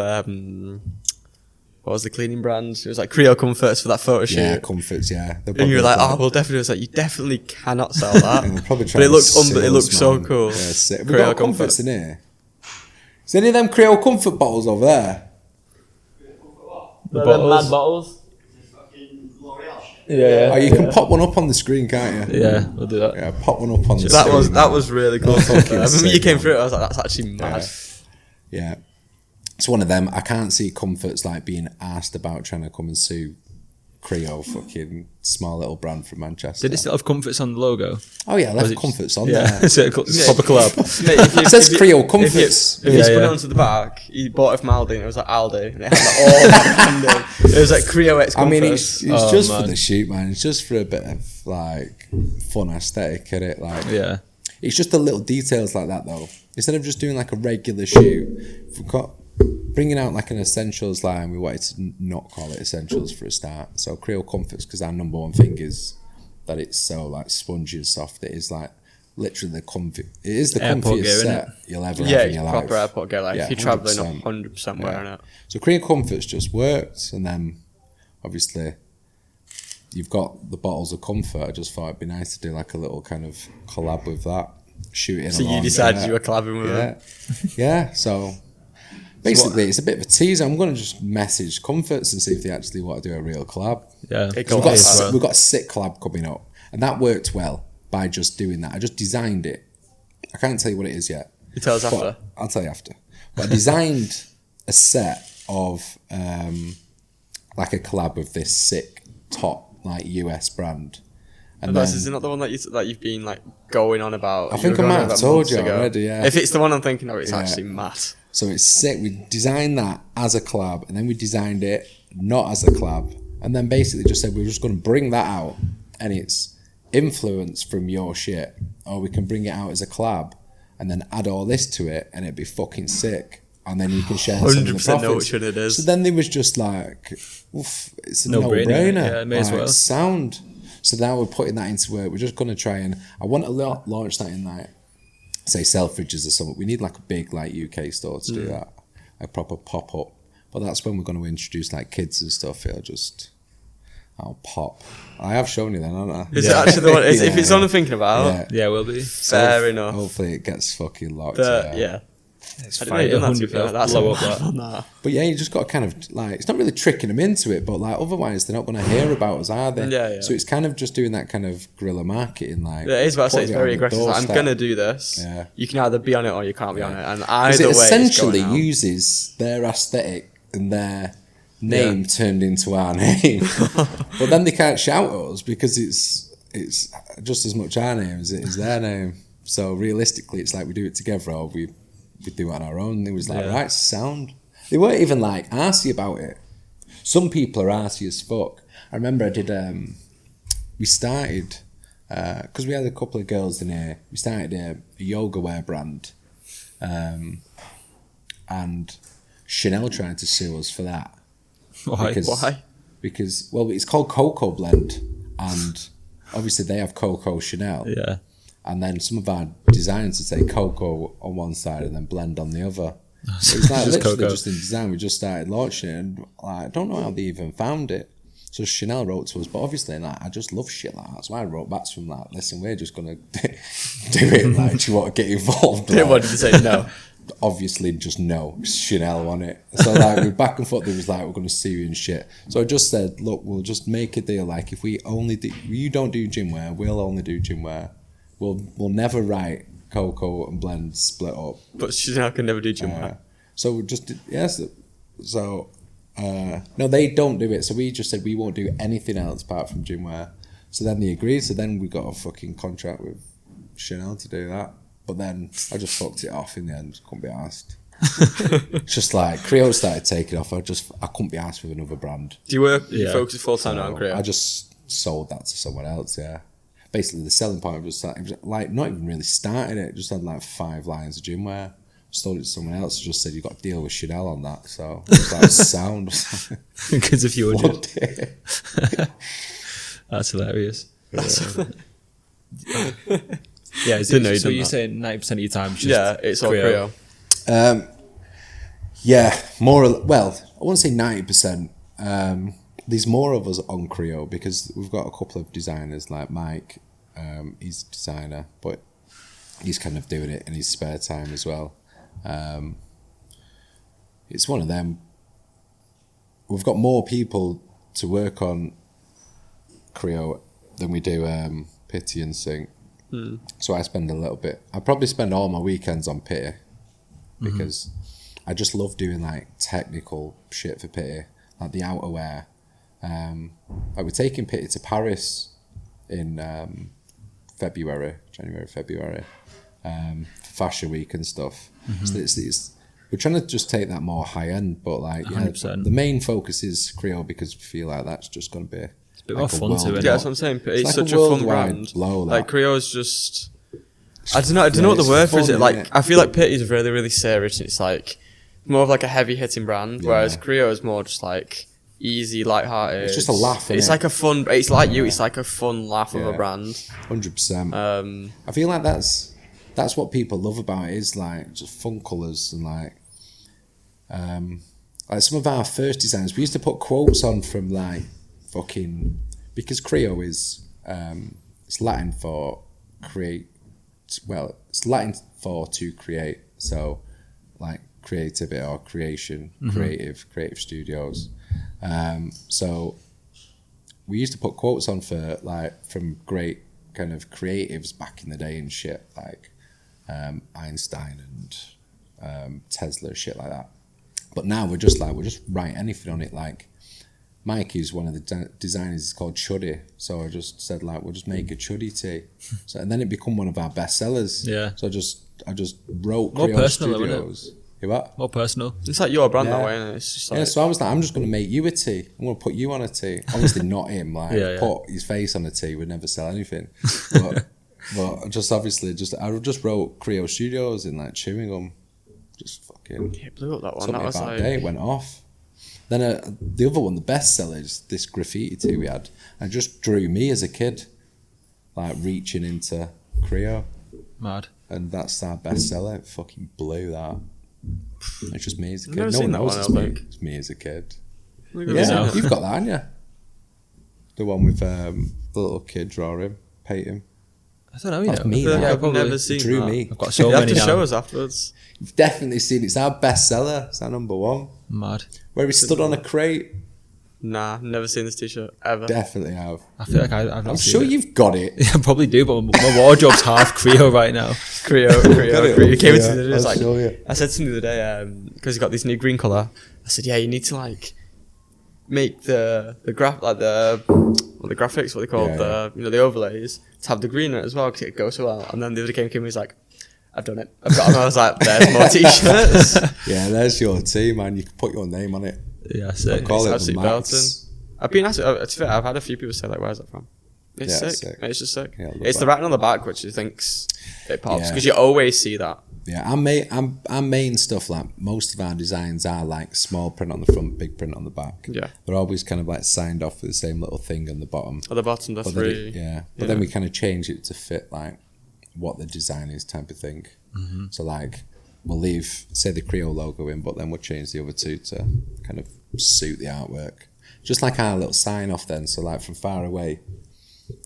what was the cleaning brand? It was like Creole Comforts for that photo shoot. Yeah, comforts. Yeah, They'll And you were probably like, have we'll definitely. It was like, you definitely cannot sell that. And they'll probably try But it and looked, sue it looked us, so man. cool. Yeah, sick. We've Creole got comforts in here. Is any of them Creole comfort bottles over there? The bottles. bottles. Yeah. Oh, you can pop one up on the screen, can't you? Yeah, we'll do that. Yeah, pop one up on the That screen. was really cool. I remember you came through it. I was like, that's actually mad. Yeah. It's one of them. I can't see comforts like being asked about trying to come and sue Creole, fucking small little brand from Manchester. Did it still have comforts on the logo? Oh yeah, I left it- comforts on Yeah. there. Is it a proper collab? Mate, if you- It says if you- Creole If you, comforts. if you Yeah, spun it yeah. onto the back, you bought it from Aldi and it was like Aldi and it had like all that branding. It was like Creole X I mean, Comforts. it's Oh, just man. for the shoot, man. It's just for a bit of like fun aesthetic, isn't it? Like, Yeah. It's just the little details like that though. Instead of just doing like a regular shoot, we've got bringing out like an essentials line. We wanted to not call it essentials for a start. So Creole Comforts, because our number one thing is that it's so like spongy and soft. It is like literally the comfy. It is the Airport comfiest gear, set you'll ever have in your life. Proper airport gear. Like if you're traveling, 100% wearing it. So Creole Comforts just worked, and then obviously you've got the bottles of comfort. I just thought it'd be nice to do like a little kind of collab with that. Shoot it. So you decided you were collabing with them. Yeah. So basically, it's a bit of a teaser. I'm going to just message Comforts and see if they actually want to do a real collab. Yeah, We've got a sick collab coming up, and that worked well by just doing that. I just designed it. I can't tell you what it is yet. You tell us after. I'll tell you after. But I designed a set of like a collab with this sick top like US brand. And is it not the one that you've been like going on about? I think I might have told you already. Yeah. If it's the one I'm thinking of, it's actually mad. So it's sick. We designed that as a collab, and then we designed it not as a collab, and then basically just said we were just going to bring that out, and it's influence from your shit, or we can bring it out as a collab, and then add all this to it, and it'd be fucking sick. And then you can share some of the profits. know which one it is. So then there was just like, oof, it's a no-brainer. Yeah, may as well. Sound. So now we're putting that into work. We're just going to try and, I want to launch that in like, say Selfridges or something. We need like a big like UK store to do that. A proper pop-up. But that's when we're going to introduce like kids and stuff. I'll pop. I have shown you then, haven't I? Is it actually the one? If it's one I'm thinking about, yeah, will be. Fair enough. Hopefully it gets fucking locked. Yeah. It's fine. That's blow up that. But yeah, you just got to kind of like, it's not really tricking them into it, but like otherwise they're not going to hear about us, are they? Yeah. So it's kind of just doing that kind of guerrilla marketing, like. Yeah, it is about to say it's very aggressive. Like, I'm gonna do this. Yeah. You can either be on it or you can't be on it, and either it way, essentially it's going out. uses their aesthetic and their name turned into our name, but then they can't shout at us because it's just as much our name as it is their name. So realistically, it's like we do it together or we do it on our own. It was like, right, sound. They weren't even like arsey about it. Some people are arsey as fuck. I remember I did, we started, because we had a couple of girls in here, we started a yoga wear brand. And Chanel tried to sue us for that. Why? Because, well, it's called Cocoa Blend. And obviously they have Coco Chanel. Yeah. And then some of our designs would say cocoa on one side and then blend on the other. So it's like literally just in design. We just started launching it, and like, I don't know how they even found it. So Chanel wrote to us, but obviously, like, I just love shit like that. So I wrote back to them like, "Listen, we're just gonna do it. Like, do you want to get involved?" They wanted to say no. Obviously, just no. Chanel on it. So like, we back and forth. It was like, we're gonna sue you and shit. So I just said, look, we'll just make a deal. Like, if we only do, you don't do gym wear, we'll only do gym wear. We'll never write Cocoa and Blend split up. But Chanel can never do gym wear. So we just so no, they don't do it. So we just said we won't do anything else apart from gym wear. So then they agreed. So then we got a fucking contract with Chanel to do that. But then I just fucked it off in the end. Couldn't be asked. Just like CREO started taking off. I couldn't be asked with another brand. Do you work? You focus full time on CREO? I just sold that to someone else. Yeah. Basically, the selling point was like not even really started it. Just had like 5 lines of gym wear. Sold it to someone else. Just said you got to deal with Chanel on that. So it was like sound because of you. That's hilarious. Yeah. So you're saying 90% of your time? Is just it's all CREO. Yeah, more. Well, I wouldn't say 90%. There's more of us on CREO because we've got a couple of designers like Mike. He's a designer, but he's kind of doing it in his spare time as well. It's one of them. We've got more people to work on CREO than we do Pitti and Sync. So I spend a little bit. I probably spend all my weekends on Pitti because I just love doing like technical shit for Pitti, like the outerwear. Like we're taking Pitti to Paris in January, February, for Fashion Week and stuff. So we're trying to just take that more high end, but like the main focus is CREO because we feel like that's just going to be a bit more fun to it. Yeah, that's what I'm saying. It's such a fun brand. Blow, like CREO is just I don't know what the it's word for fun, it. Like, innit? I feel like Pitti is really, really serious. And it's like more of like a heavy hitting brand, Yeah. whereas CREO is more just like easy, light-hearted. It's just a laugh, It's innit? like a fun. It's like you. It's like a fun laugh of a Yeah. brand. 100%. I feel like that's what people love about it, is like just fun colours and like some of our first designs we used to put quotes on from like fucking, because CREO is it's Latin for create, well it's Latin for to create, so like creativity or creation, creative studios, so we used to put quotes on for like from great kind of creatives back in the day and shit, like Einstein and Tesla, shit like that. But now we'll just write anything on it. Like Mikey's one of the designers is called Chuddy, so I just said like we'll just make a Chuddy tee. So and then it become one of our best sellers. Yeah. So I just wrote More Creole personal, isn't it? Studios. You what? More personal. It's like your brand Yeah. that way, and it's just like Yeah, so I was like, I'm just going to make you a tee. I'm going to put you on a tee. Obviously not him. Like, Yeah. put his face on a tee would never sell anything. But just obviously, I just wrote Creole Studios in like chewing gum. Just fucking it blew up that one. took That me was about like a day. It went off. Then the other one, the best seller, is this graffiti tee we had. And just drew me as a kid, like reaching into Creole. Mad. And that's our best seller. It fucking blew that. It's just me as a I've kid. never No seen one that knows one, it's I me. think. It's me as a kid. Look at Yeah, this. you've got that, haven't you? The one with the little kid drawing, painting. I don't know. You That's know. me, I feel that. like I've probably never seen drew that. me. I've got so You have many to show now. us afterwards. You've definitely seen it. It's our best seller. It's our number one. Mad. Where he stood on a crate. Nah, never seen this t-shirt ever. Definitely have. I feel like I've not I'm seen sure it. you've got it. I probably do, but my wardrobe's half Creole right now. CREO. it You up, came into yeah, the it's I'll like show you. I said to him the other day because he got this new green color. I said, yeah, you need to like make the graphics, what they call Yeah, the overlays, to have the green in it as well because it goes so well. And then the other came he was like, I've done it. I've got them. I was like, there's more t-shirts. Yeah, there's your tee, man. You can put your name on it. Yeah, I'll sick. call it the absolutely Max. I've been asked. To be fair, I've had a few people say like, "Where's that from?" It's Yeah, sick. it's sick. It's just sick. Yeah, I love it's the that. writing on the back which he thinks it pops Yeah. because you always see that. Yeah, our main stuff, like most of our designs are like small print on the front, big print on the back. Yeah. They're always kind of like signed off with the same little thing on the bottom. At the bottom, the But then three. but then we kind of change it to fit like what the design is, type of thing. Mm-hmm. So like we'll leave, say, the Creole logo in, but then we'll change the other two to kind of suit the artwork. Just like our little sign off then. So like from far away,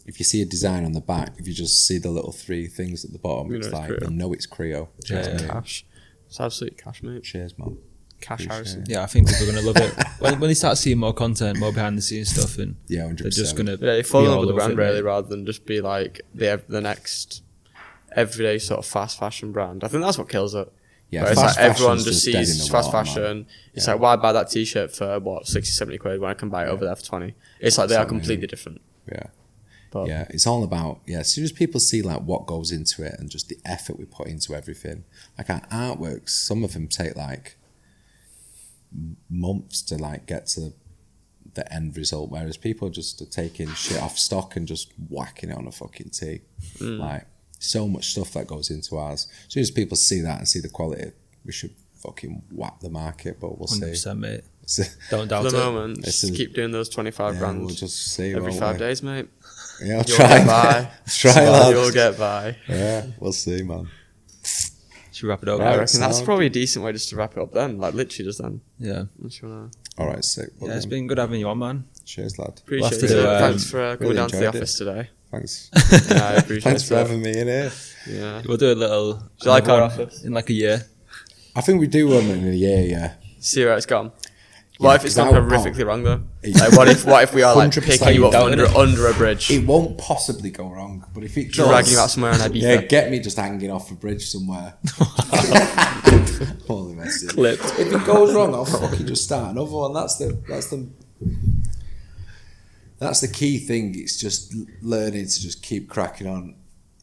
if you see a design on the back, if you just see the little three things at the bottom, You know it's it's like Creole. you'll know it's Creole. Yeah, Cheers, mate. cash. It's absolute cash, mate. Cheers, man. Cash Appreciate Harrison. it. Yeah, I think people are gonna love it when they start seeing more content, more behind the scenes stuff, and Yeah, 100%. they're just gonna Yeah, you fall in be love all with the over brand it, really, mate. rather than just be like the next everyday sort of fast fashion brand. I think that's what kills it. Yeah, Where it's fast like everyone fashion's just just dead sees in the fast water, fashion. man. It's Yeah. like, why buy that t-shirt for what 60, 70 quid when I can buy it over there for 20? It's like they are Exactly. completely different. Yeah. But Yeah, it's all about, as soon as people see like what goes into it and just the effort we put into everything, like our artworks, some of them take like months to like get to the end result, whereas people just are taking shit off stock and just whacking it on a fucking tee. Like so much stuff that goes into ours. As soon as people see that and see the quality, we should fucking whack the market, but we'll see. 100%, mate. So, Don't for doubt the it. moment, This just is- keep doing those 25 yeah, grand we'll just see. every won't 5 we? days, mate. Yeah, I'll You'll try. get by. Try, lads. You'll get by. Yeah, we'll see, man. Should we wrap it up? I Right. reckon that's sound. probably a decent way just to wrap it up then. Like literally just then. Yeah. Unless you wanna... All right, sick. Well Yeah, it's then, been good having you on, man. cheers, lad. Appreciate have to it. do, Thanks for coming really down to the enjoyed it. office today. Thanks. Yeah, I appreciate Thanks it. for having me in here. Yeah. We'll do a little. Do you like our one office? in like a year? I think we do one in a year, yeah. See where it's gone. What if it's gone 'cause horrifically wrong though? It- Like what if we are like 100% picking you up down under a bridge, It won't possibly go wrong, but if it does, dragging you out somewhere in Ibiza? yeah, get me just hanging off a bridge somewhere. Holy message. Clipped. If it goes wrong, I'll fucking just start another one. That's the key thing. It's just learning to just keep cracking on,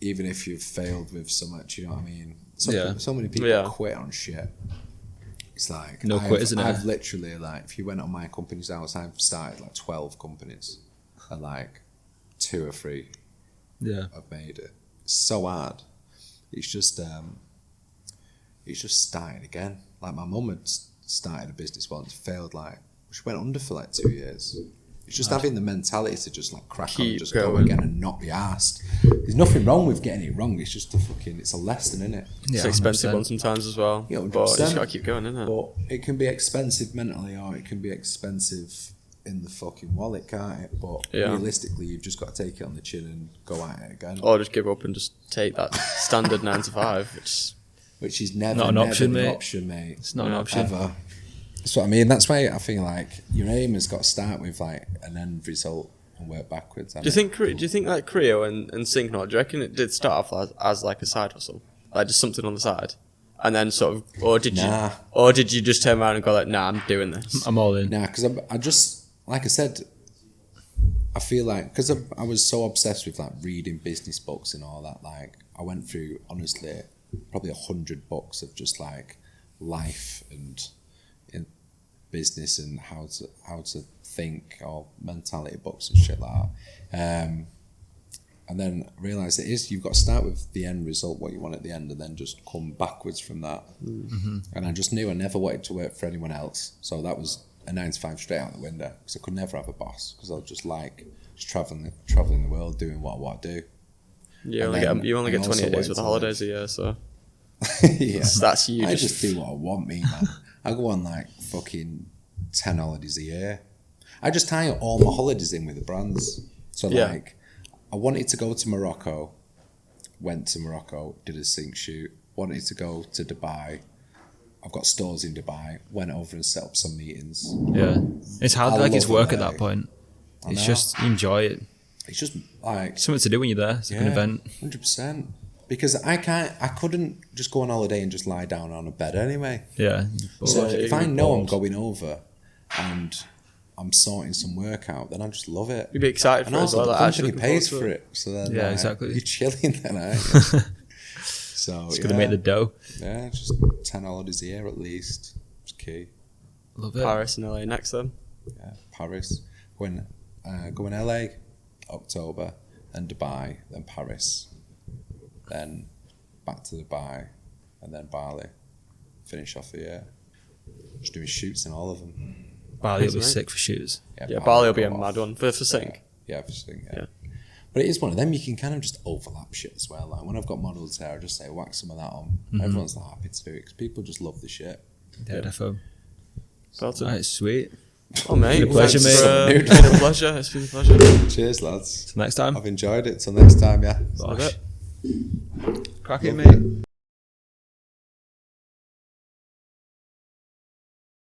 even if you've failed with so much. You know what I mean? So many people Yeah. quit on shit. It's like No quit, isn't it? I've literally like, if you went on my company's house, I've started like 12 companies, and like 2 or 3 Yeah. have made it. It's so hard. it's just starting again. Like my mum had started a business once, failed, like she went under for like 2 years. It's just having the mentality to just like crack on and just go again and not be asked. There's nothing wrong with getting it wrong. It's just it's a lesson, isn't it? It's an expensive one sometimes as well. Yeah, but you just gotta keep going, isn't it? But it can be expensive mentally, or it can be expensive in the fucking wallet, can't it? But realistically, you've just got to take it on the chin and go at it again. Or just give up and just take that standard 9 to 5, which is never not an option, mate. It's not an option ever. That's what I mean. That's why I feel like your aim has got to start with like an end result and work backwards. Do you think like CREO and Sync Not, do you reckon it did start off as like a side hustle, like just something on the side, and then sort of, or did you just turn around and go like, nah, I'm doing this, I'm all in? Nah, because I just, like I said, I feel like because I was so obsessed with like reading business books and all that, like I went through honestly probably 100 books of just like life and in business and how to think, or mentality books and shit like that. And then realised you've got to start with the end result, what you want at the end, and then just come backwards from that. Mm-hmm. And I just knew I never wanted to work for anyone else, so that was a 9 to 5 straight out the window, because I could never have a boss, because I was just travelling the world doing what I want to do. You only get 28 days with the holidays a year, so yeah, that's you. I just do what I want, me man. I go on like fucking 10 holidays a year. I just tie all my holidays in with the brands. So like, I wanted to go to Morocco, went to Morocco, did a sync shoot. Wanted to go to Dubai. I've got stores in Dubai. Went over and set up some meetings. Yeah, it's hard. Like it's work at that point. It's just you enjoy it. It's just like something to do when you're there. It's like an event. 100%. Because I couldn't just go on holiday and just lie down on a bed anyway. Yeah. So if I know I'm going over and I'm sorting some work out, then I just love it. You'd be excited for it as well. And also the company pays for it. So then exactly. You're chilling then, aren't you? So it's going to make the dough. Yeah, just 10 holidays a year at least. It's key. Love it. Paris and LA next then. Yeah, Paris. Going LA, October, then Dubai, then Paris. Then back to Dubai, and then Bali. Finish off the year. Just doing shoots in all of them. Bali will be sick for shoots. Yeah, Bali will be a mad one for sync. Yeah, for sync. Yeah. But it is one of them. You can kind of just overlap shit as well. Like when I've got models there, I just say whack some of that on. Mm-hmm. Everyone's like happy to do it because people just love the shit. Yeah, defo. That's sweet. Oh mate, it's been a pleasure, mate. It's been a pleasure. It's been a pleasure. Cheers, lads. Till next time. I've enjoyed it. Till next time, yeah. Crack it, mate.